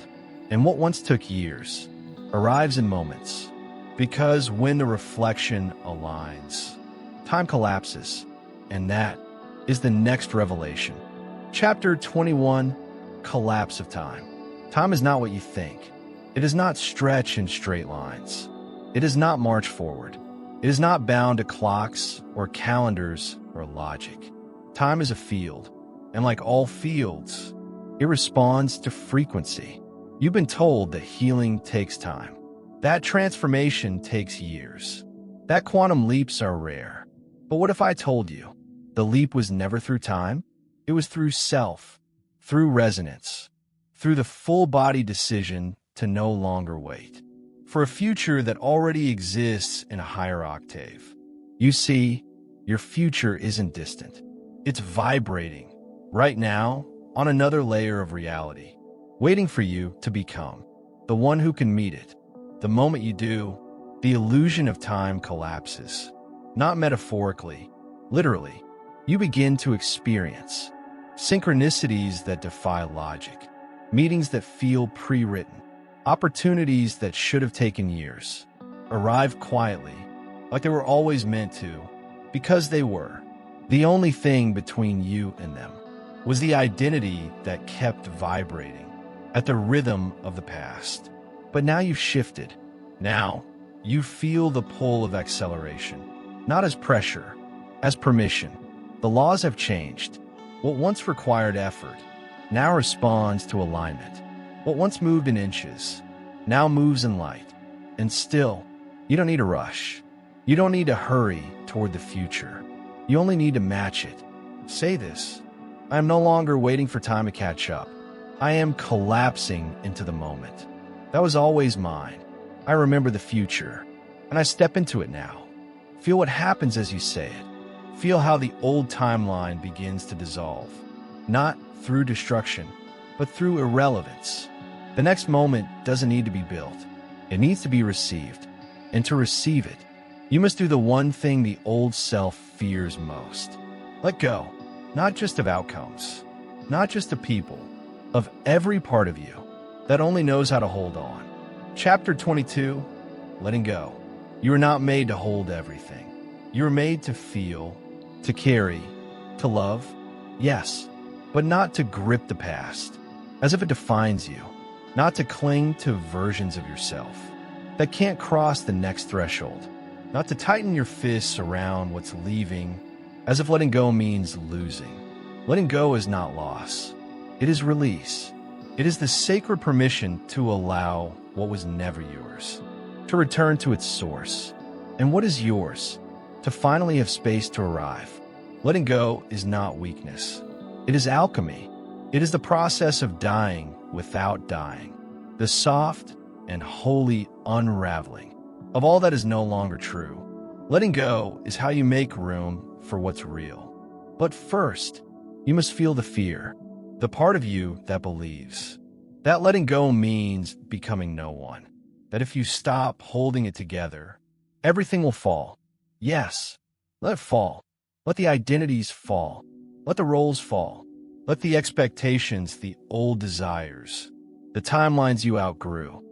S1: and what once took years arrives in moments. Because when the reflection aligns, time collapses, and that is the next revelation. Chapter 21, Collapse of Time. Time is not what you think. It does not stretch in straight lines. It does not march forward. It is not bound to clocks or calendars or logic. Time is a field, and like all fields, it responds to frequency. You've been told that healing takes time. That transformation takes years. That quantum leaps are rare. But what if I told you the leap was never through time? It was through self, through resonance, through the full-body decision to no longer wait for a future that already exists in a higher octave. You see, your future isn't distant. It's vibrating right now on another layer of reality, waiting for you to become the one who can meet it. The moment you do, the illusion of time collapses. Not metaphorically, literally. You begin to experience synchronicities that defy logic, meetings that feel pre-written, opportunities that should have taken years, arrive quietly, like they were always meant to, because they were. The only thing between you and them was the identity that kept vibrating at the rhythm of the past. But now you've shifted. Now you feel the pull of acceleration, not as pressure, as permission. The laws have changed. What once required effort now responds to alignment. What once moved in inches now moves in light. And still, you don't need to rush. You don't need to hurry toward the future. You only need to match it. Say this: I am no longer waiting for time to catch up. I am collapsing into the moment. That was always mine. I remember the future, and I step into it now. Feel what happens as you say it. Feel how the old timeline begins to dissolve, not through destruction, but through irrelevance. The next moment doesn't need to be built. It needs to be received. And to receive it, you must do the one thing the old self fears most. Let go, not just of outcomes, not just of people, of every part of you that only knows how to hold on. Chapter 22, Letting Go. You are not made to hold everything. You are made to feel, to carry, to love, yes, but not to grip the past, as if it defines you, not to cling to versions of yourself that can't cross the next threshold, not to tighten your fists around what's leaving, as if letting go means losing. Letting go is not loss. It is release. It is the sacred permission to allow what was never yours, to return to its source. And what is yours? To finally have space to arrive. Letting go is not weakness. It is alchemy. It is the process of dying without dying, the soft and holy unraveling of all that is no longer true. Letting go is how you make room for what's real. But first, you must feel the fear, the part of you that believes that letting go means becoming no one, that if you stop holding it together, everything will fall. Yes, let it fall. Let the identities fall. Let the roles fall. Let the expectations, the old desires, the timelines you outgrew,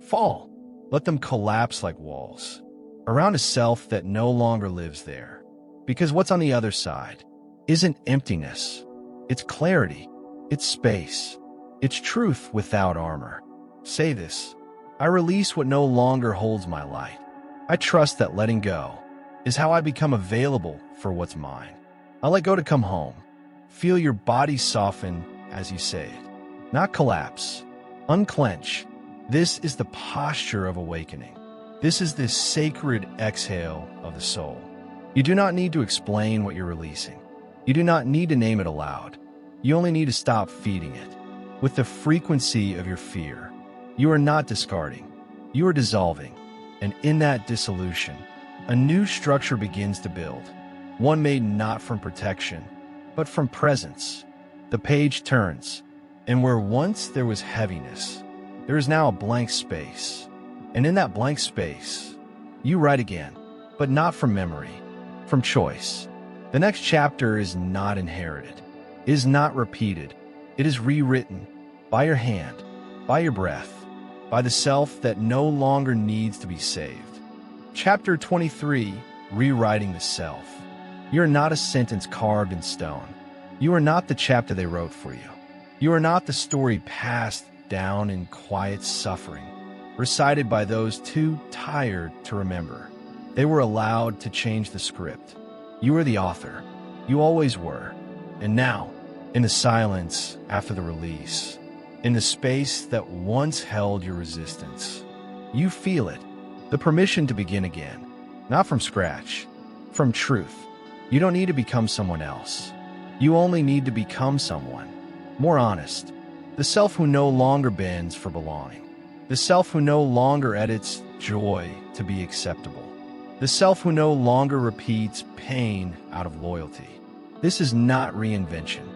S1: fall. Let them collapse like walls around a self that no longer lives there. Because what's on the other side isn't emptiness. It's clarity. It's space. It's truth without armor. Say this: I release what no longer holds my light. I trust that letting go is how I become available for what's mine. I let go to come home. Feel your body soften as you say it, not collapse. Unclench. This is the posture of awakening. This is the sacred exhale of the soul. You do not need to explain what you're releasing. You do not need to name it aloud. You only need to stop feeding it with the frequency of your fear. You are not discarding. You are dissolving. And in that dissolution, a new structure begins to build, one made not from protection, but from presence. The page turns, and where once there was heaviness, there is now a blank space. And in that blank space, you write again, but not from memory, from choice. The next chapter is not inherited, is not repeated. It is rewritten by your hand, by your breath, by the self that no longer needs to be saved. Chapter 23, Rewriting the Self. You are not a sentence carved in stone. You are not the chapter they wrote for you. You are not the story passed down in quiet suffering, recited by those too tired to remember. They were allowed to change the script. You are the author. You always were. And now, in the silence after the release, in the space that once held your resistance, you feel it, the permission to begin again, not from scratch, from truth. You don't need to become someone else. You only need to become someone more honest, the self who no longer bends for belonging, the self who no longer edits joy to be acceptable, the self who no longer repeats pain out of loyalty. This is not reinvention.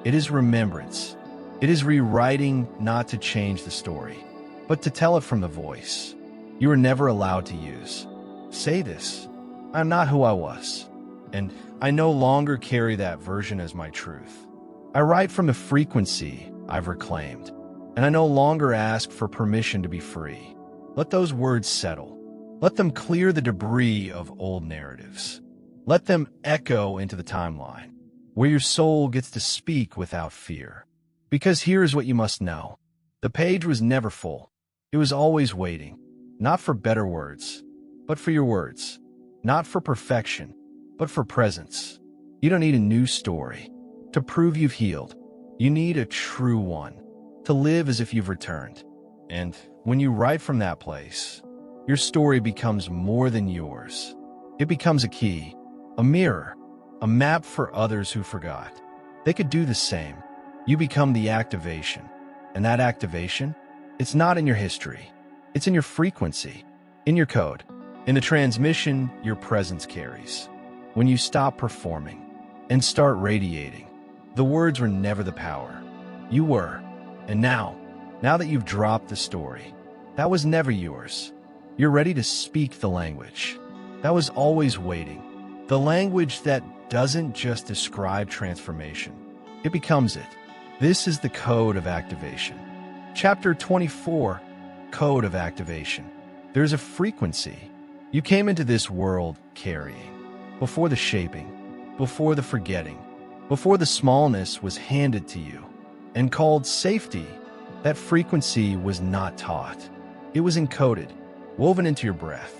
S1: It is remembrance. It is rewriting, not to change the story, but to tell it from the voice you were never allowed to use. Say this: I'm not who I was, and I no longer carry that version as my truth. I write from the frequency I've reclaimed, and I no longer ask for permission to be free. Let those words settle. Let them clear the debris of old narratives. Let them echo into the timeline, where your soul gets to speak without fear. Because here is what you must know. The page was never full. It was always waiting, not for better words, but for your words. Not for perfection, but for presence. You don't need a new story to prove you've healed. You need a true one to live as if you've returned. And when you write from that place, your story becomes more than yours. It becomes a key, a mirror, a map for others who forgot. They could do the same. You become the activation. And that activation, it's not in your history. It's in your frequency, in your code, in the transmission your presence carries. When you stop performing and start radiating, the words were never the power. You were. And now that you've dropped the story, that was never yours. You're ready to speak the language that was always waiting. The language that doesn't just describe transformation, it becomes it. This is the code of activation. Chapter 24, Code of Activation. There's a frequency you came into this world carrying. Before the shaping, before the forgetting, before the smallness was handed to you and called safety, that frequency was not taught. It was encoded, woven into your breath,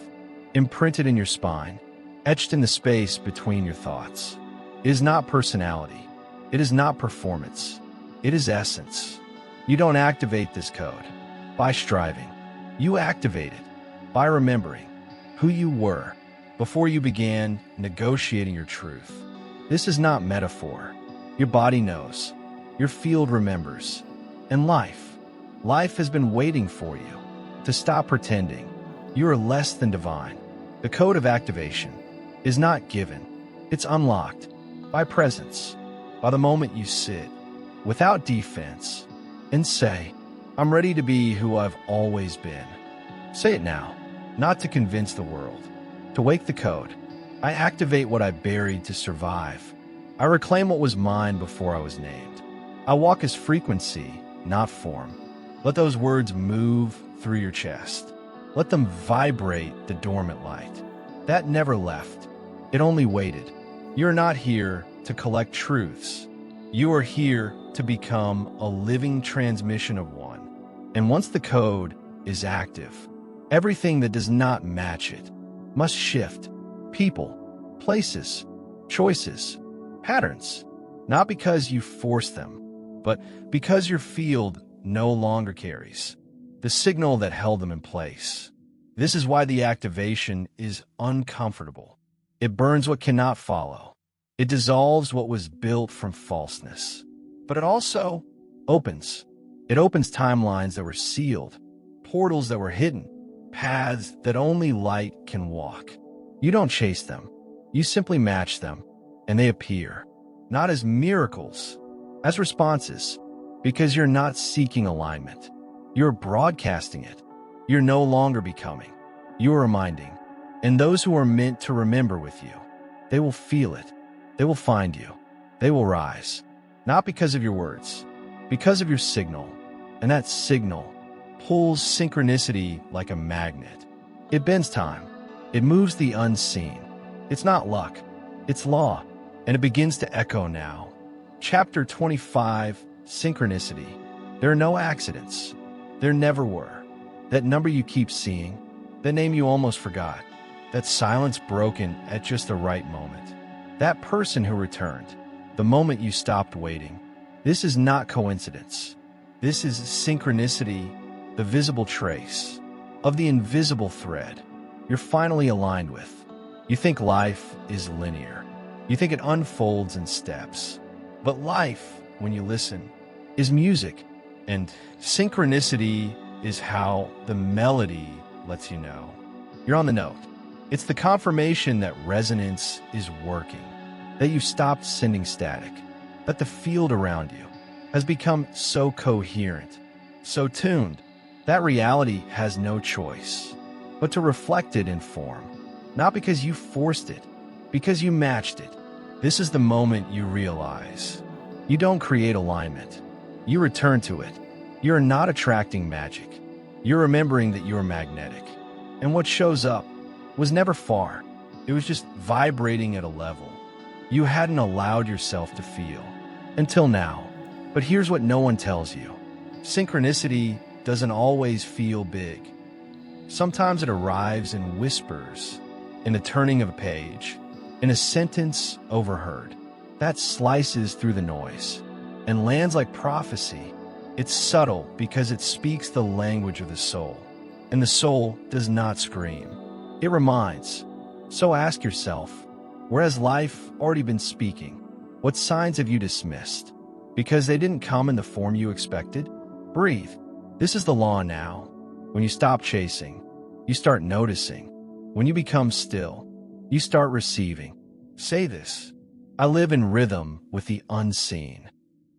S1: imprinted in your spine, etched in the space between your thoughts. It is not personality. It is not performance. It is essence. You don't activate this code by striving. You activate it by remembering who you were before you began negotiating your truth. This is not metaphor. Your body knows. Your field remembers. And life has been waiting for you to stop pretending you are less than divine. The code of activation is not given. It's unlocked by presence, by the moment you sit without defense and say, I'm ready to be who I've always been. Say it now, not to convince the world, to wake the code. I activate what I buried to survive. I reclaim what was mine before I was named. I walk as frequency, not form. Let those words move through your chest. Let them vibrate the dormant light. That never left. It only waited. You're not here to collect truths. You are here to become a living transmission of one. And once the code is active, everything that does not match it must shift. People, places, choices, patterns. Not because you force them, but because your field no longer carries the signal that held them in place. This is why the activation is uncomfortable. It burns what cannot follow. It dissolves what was built from falseness. But it also opens. It opens timelines that were sealed, portals that were hidden, paths that only light can walk. You don't chase them. You simply match them, and they appear, not as miracles, as responses, because you're not seeking alignment. You're broadcasting it. You're no longer becoming. You're reminding. And those who are meant to remember with you, they will feel it. They will find you. They will rise. Not because of your words, because of your signal. And that signal pulls synchronicity like a magnet. It bends time. It moves the unseen. It's not luck. It's law. And it begins to echo now. Chapter 25, Synchronicity. There are no accidents. There never were. That number you keep seeing, that name you almost forgot, that silence broken at just the right moment, that person who returned, the moment you stopped waiting. This is not coincidence. This is synchronicity, the visible trace of the invisible thread you're finally aligned with. You think life is linear. You think it unfolds in steps. But life, when you listen, is music. And synchronicity is how the melody lets you know you're on the note. It's the confirmation that resonance is working, that you've stopped sending static, that the field around you has become so coherent, so tuned, that reality has no choice but to reflect it in form. Not because you forced it, because you matched it. This is the moment you realize. You don't create alignment. You return to it. You're not attracting magic. You're remembering that you're magnetic. And what shows up was never far. It was just vibrating at a level you hadn't allowed yourself to feel until now. But here's what no one tells you. Synchronicity doesn't always feel big. Sometimes it arrives in whispers, in the turning of a page, in a sentence overheard that slices through the noise and lands like prophecy. It's subtle because it speaks the language of the soul, and the soul does not scream. It reminds. So ask yourself, where has life already been speaking? What signs have you dismissed? Because they didn't come in the form you expected? Breathe. This is the law now. When you stop chasing, you start noticing. When you become still, you start receiving. Say this: I live in rhythm with the unseen.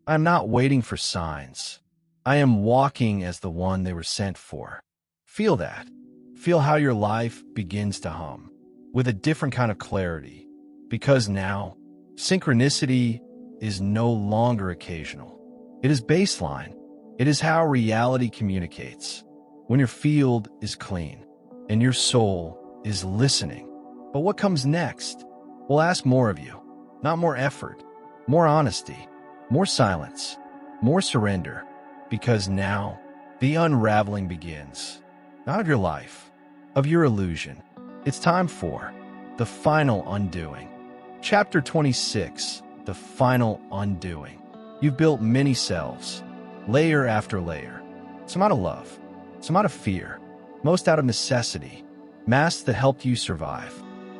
S1: I am not waiting for signs. I am walking as the one they were sent for. Feel that. Feel how your life begins to hum with a different kind of clarity. Because now, synchronicity is no longer occasional. It is baseline. It is how reality communicates. When your field is clean and your soul is listening. But what comes next? We'll ask more of you. Not more effort, more honesty, more silence, more surrender. Because now, the unraveling begins. Not of your life, of your illusion. It's time for the final undoing. Chapter 26, the final undoing. You've built many selves, layer after layer. Some out of love, some out of fear, most out of necessity. Masks that helped you survive,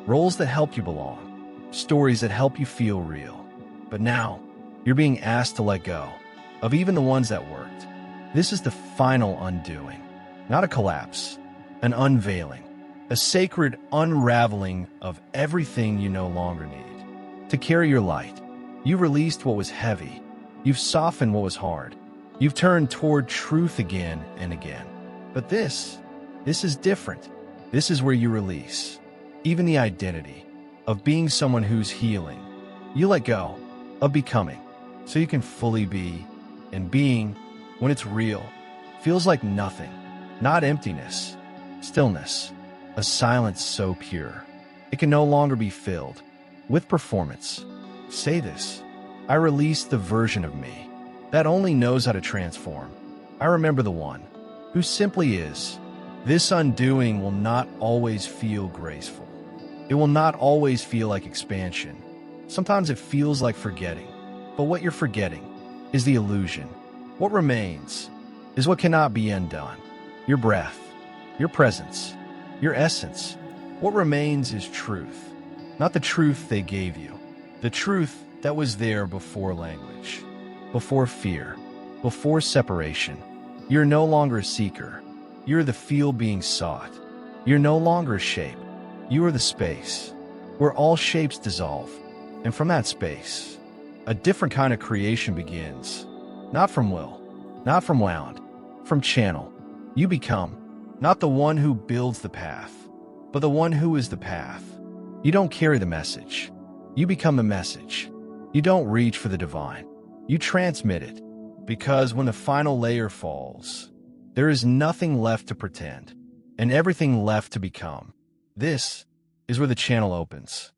S1: roles that helped you belong, stories that help you feel real. But now, you're being asked to let go of even the ones that worked. This is the final undoing, not a collapse, an unveiling, a sacred unraveling of everything you no longer need. To carry your light, you released what was heavy. You've softened what was hard. You've turned toward truth again and again. But this is different. This is where you release even the identity of being someone who's healing. You let go of becoming so you can fully be. And being, when it's real, feels like nothing, not emptiness, stillness, a silence so pure it can no longer be filled with performance. Say this: I release the version of me that only knows how to transform. I remember the one who simply is. This undoing will not always feel graceful. It will not always feel like expansion. Sometimes it feels like forgetting. But what you're forgetting is the illusion. What remains is what cannot be undone. Your breath, your presence, your essence. What remains is truth. Not the truth they gave you. The truth that was there before language, before fear, before separation. You're no longer a seeker. You're the field being sought. You're no longer a shape. You are the space where all shapes dissolve. And from that space, a different kind of creation begins. Not from will, not from wound, from channel. You become not the one who builds the path, but the one who is the path. You don't carry the message. You become the message. You don't reach for the divine. You transmit it. Because when the final layer falls, there is nothing left to pretend and everything left to become. This is where the channel opens.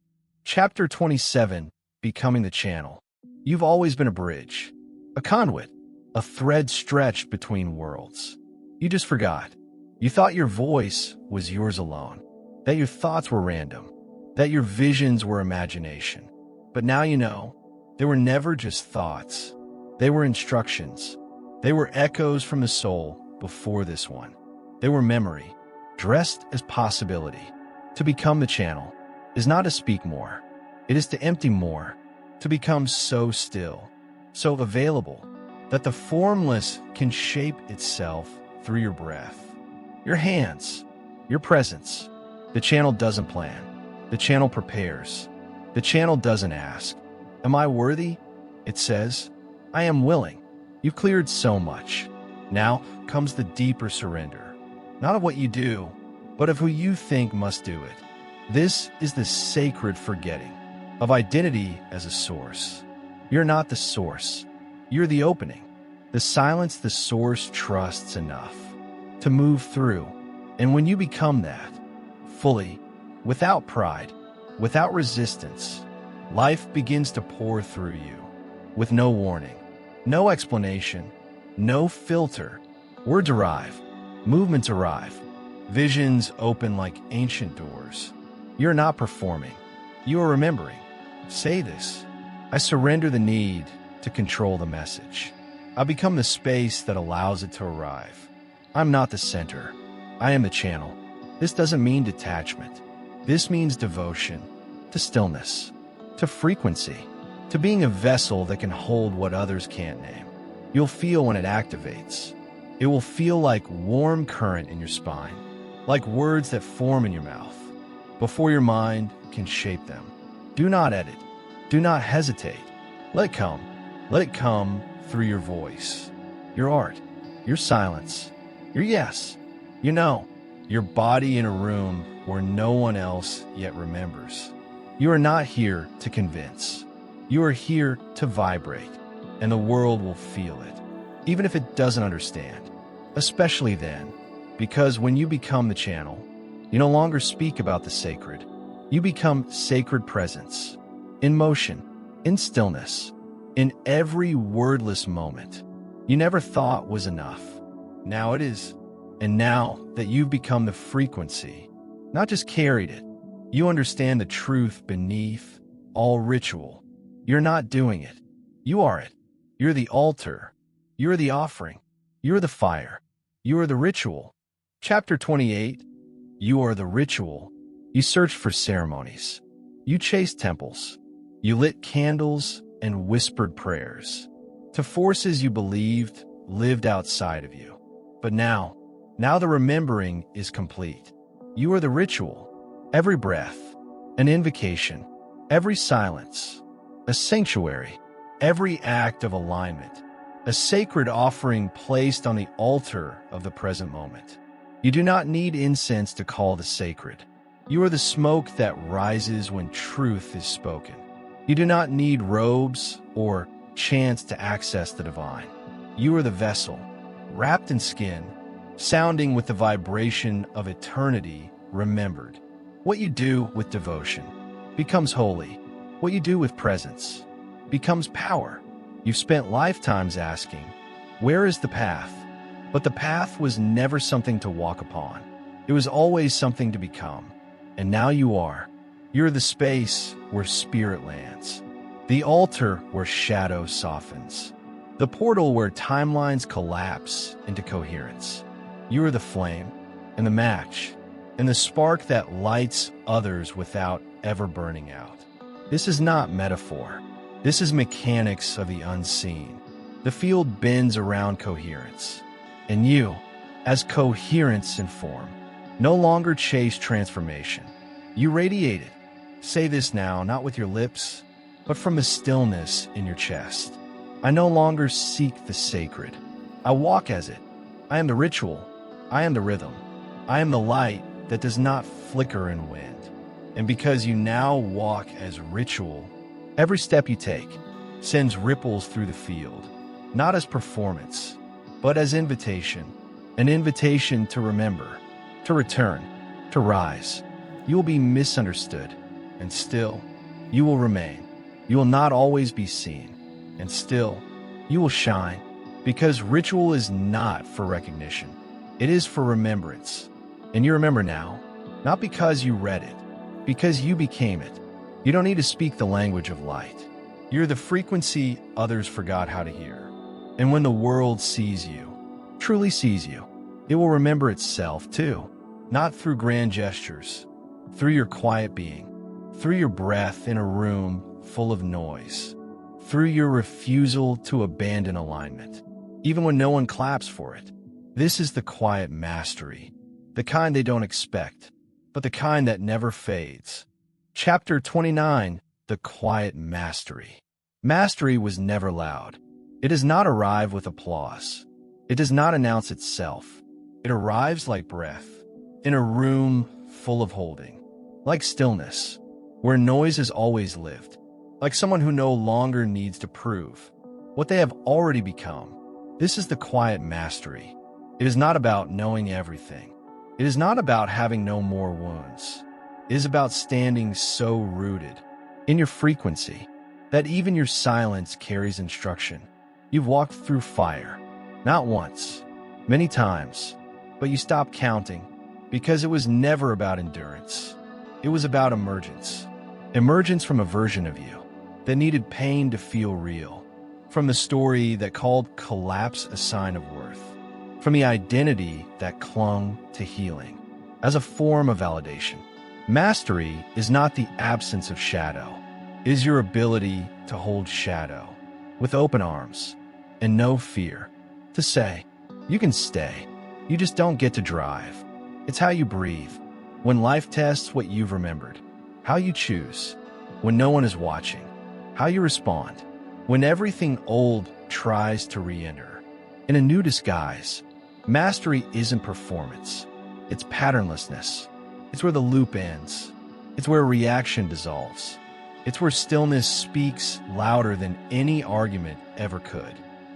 S1: Chapter 27, Becoming the Channel. You've always been a bridge, a conduit, a thread stretched between worlds. You just forgot. You thought your voice was yours alone, that your thoughts were random, that your visions were imagination. But now you know, they were never just thoughts. They were instructions. They were echoes from the soul before this one. They were memory, dressed as possibility. To become the channel is not to speak more. It is to empty more, to become so still, so available, that the formless can shape itself through your breath, your hands, your presence. The channel doesn't plan. The channel prepares. The channel doesn't ask, "Am I worthy?" It says, "I am willing." You've cleared so much. Now comes the deeper surrender, not of what you do, but of who you think must do it. This is the sacred forgetting of identity as a source. You're not the source. You're the opening. The silence the source trusts enough to move through. And when you become that, fully, without pride, without resistance, life begins to pour through you with no warning, no explanation, no filter. Words arrive, movements arrive, visions open like ancient doors. You're not performing. You are remembering. Say this: I surrender the need to control the message. I become the space that allows it to arrive. I'm not the center. I am the channel. This doesn't mean detachment. This means devotion to stillness, to frequency, to being a vessel that can hold what others can't name. You'll feel when it activates. It will feel like warm current in your spine, like words that form in your mouth, before your mind can shape them. Do not edit. Do not hesitate. Let it come. Let it come through your voice, your art, your silence, your yes, your body in a room where no one else yet remembers. You are not here to convince. You are here to vibrate, and the world will feel it, even if it doesn't understand, especially then, because when you become the channel, you no longer speak about the sacred. You become sacred presence, in motion, in stillness, in every wordless moment you never thought was enough. Now it is. And now that you've become the frequency, not just carried it, you understand the truth beneath all ritual. You're not doing it. You are it. You're the altar. You're the offering. You're the fire. You are the ritual. Chapter 28. You are the ritual. You searched for ceremonies. You chased temples. You lit candles and whispered prayers to forces you believed lived outside of you. But now the remembering is complete. You are the ritual. Every breath, an invocation. Every silence, a sanctuary. Every act of alignment, a sacred offering placed on the altar of the present moment. You do not need incense to call the sacred. You are the smoke that rises when truth is spoken. You do not need robes or chants to access the divine. You are the vessel, wrapped in skin, sounding with the vibration of eternity remembered. What you do with devotion becomes holy. What you do with presence becomes power. You've spent lifetimes asking, where is the path? But the path was never something to walk upon. It was always something to become. And now you are. You're the space where spirit lands, the altar where shadow softens, the portal where timelines collapse into coherence. You are the flame and the match and the spark that lights others without ever burning out. This is not metaphor. This is mechanics of the unseen. The field bends around coherence. And you, as coherence in form, no longer chase transformation. You radiate it. Say this now, not with your lips, but from the stillness in your chest. I no longer seek the sacred. I walk as it. I am the ritual. I am the rhythm. I am the light that does not flicker in wind. And because you now walk as ritual, every step you take sends ripples through the field, not as performance, but as invitation, an invitation to remember, to return, to rise. You will be misunderstood, and still, you will remain. You will not always be seen, and still, you will shine, because ritual is not for recognition. It is for remembrance. And you remember now, not because you read it, because you became it. You don't need to speak the language of light. You're the frequency others forgot how to hear. And when the world sees you, truly sees you, it will remember itself too, not through grand gestures, through your quiet being, through your breath in a room full of noise, through your refusal to abandon alignment, even when no one claps for it. This is the quiet mastery, the kind they don't expect, but the kind that never fades. Chapter 29, The Quiet Mastery. Mastery was never loud. It does not arrive with applause. It does not announce itself. It arrives like breath, in a room full of holding. like stillness, where noise has always lived, like someone who no longer needs to prove what they have already become. This is the quiet mastery. It is not about knowing everything. It is not about having no more wounds. It is about standing so rooted in your frequency that even your silence carries instruction. You've walked through fire, not once, many times, but you stopped counting because it was never about endurance. It was about emergence. Emergence from a version of you that needed pain to feel real, from the story that called collapse a sign of worth, from the identity that clung to healing as a form of validation. Mastery is not the absence of shadow. It is your ability to hold shadow with open arms and no fear, to say, you can stay, you just don't get to drive. It's how you breathe when life tests what you've remembered, how you choose when no one is watching, how you respond when everything old tries to re-enter in a new disguise. Mastery isn't performance, it's patternlessness. It's where the loop ends. It's where reaction dissolves. It's where stillness speaks louder than any argument ever could.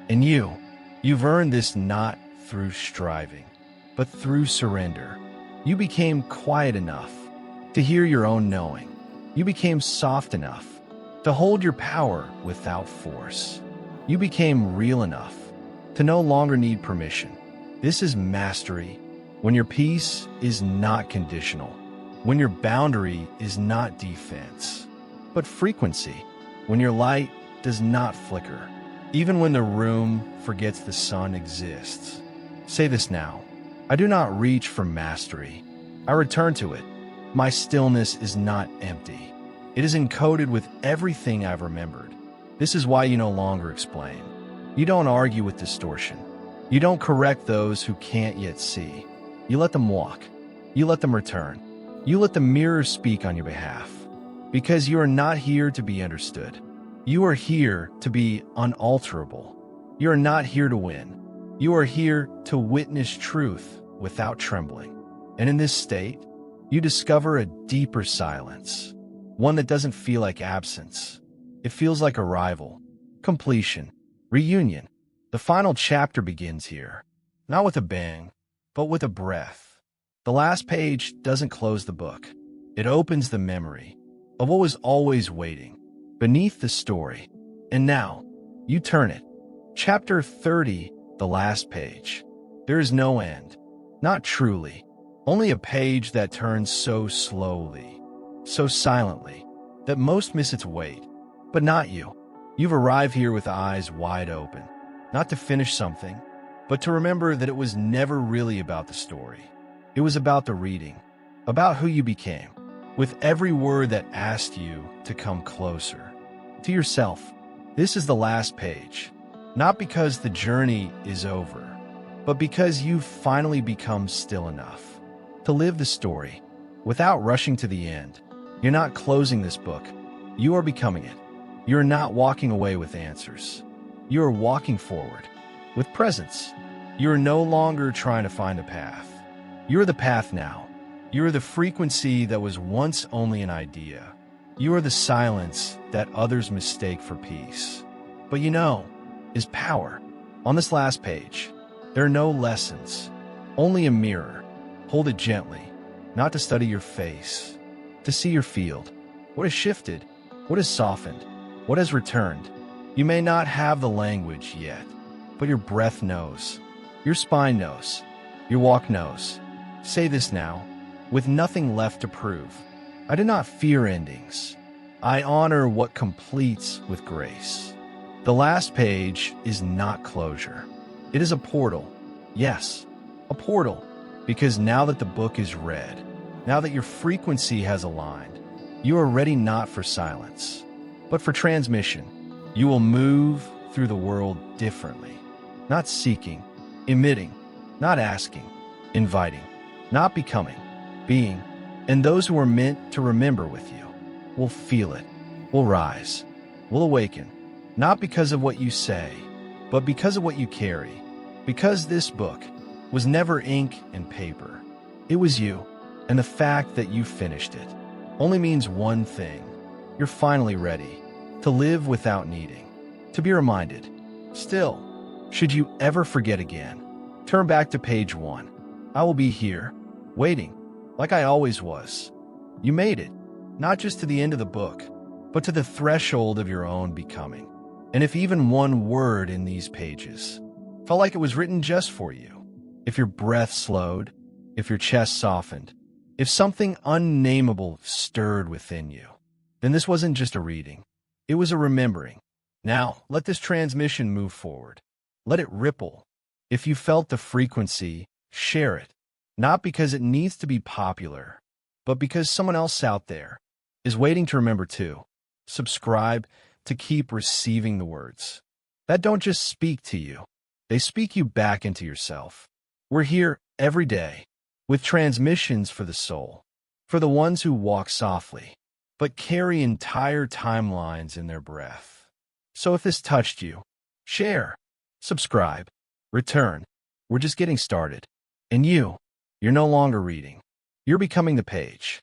S1: And you've earned this not through striving, but through surrender. You became quiet enough to hear your own knowing. You became soft enough to hold your power without force. You became real enough to no longer need permission. This is mastery, when your peace is not conditional, when your boundary is not defense, but frequency, when your light does not flicker, even when the room forgets the sun exists. Say this now: I do not reach for mastery. I return to it. My stillness is not empty. It is encoded with everything I've remembered. This is why you no longer explain. You don't argue with distortion. You don't correct those who can't yet see. You let them walk. You let them return. You let the mirror speak on your behalf. Because you are not here to be understood. You are here to be unalterable. You are not here to win. You are here to witness truth without trembling. And in this state, you discover a deeper silence, one that doesn't feel like absence. It feels like arrival, completion, reunion. The final chapter begins here, not with a bang, but with a breath. The last page doesn't close the book. It opens the memory of what was always waiting beneath the story. And now, you turn it. Chapter 30, the last page. There is no end. Not truly. Only a page that turns so slowly, so silently, that most miss its weight. But not you. You've arrived here with eyes wide open. Not to finish something, but to remember that it was never really about the story. It was about the reading, about who you became, with every word that asked you to come closer to yourself. This is the last page, not because the journey is over, but because you've finally become still enough to live the story without rushing to the end. You're not closing this book. You are becoming it. You're not walking away with answers. You are walking forward with presence. You are no longer trying to find a path. You're the path now. You are the frequency that was once only an idea. You are the silence that others mistake for peace. But is power. On this last page, there are no lessons, only a mirror. Hold it gently, not to study your face, to see your field. What has shifted? What has softened? What has returned? You may not have the language yet, but your breath knows. Your spine knows. Your walk knows. Say this now, with nothing left to prove. I do not fear endings. I honor what completes with grace. The last page is not closure. It is a portal. Yes, a portal. Because now that the book is read, now that your frequency has aligned, you are ready not for silence, but for transmission. You will move through the world differently, not seeking, emitting, not asking, inviting, not becoming, being. And those who are meant to remember with you will feel it, will rise, will awaken, not because of what you say, but because of what you carry. Because this book was never ink and paper. It was you, and the fact that you finished it. only means one thing. You're finally ready to live without needing to be reminded. Still, should you ever forget again, turn back to page 1. I will be here, waiting, like I always was. You made it, not just to the end of the book, but to the threshold of your own becoming. And if even one word in these pages felt like it was written just for you, if your breath slowed, if your chest softened, if something unnameable stirred within you, then this wasn't just a reading. It was a remembering. Now, let this transmission move forward. Let it ripple. If you felt the frequency, share it. Not because it needs to be popular, but because someone else out there is waiting to remember too. Subscribe to keep receiving the words that don't just speak to you. They speak you back into yourself. We're here every day with transmissions for the soul, for the ones who walk softly, but carry entire timelines in their breath. So if this touched you, share, subscribe, return. We're just getting started. And you're no longer reading. You're becoming the page.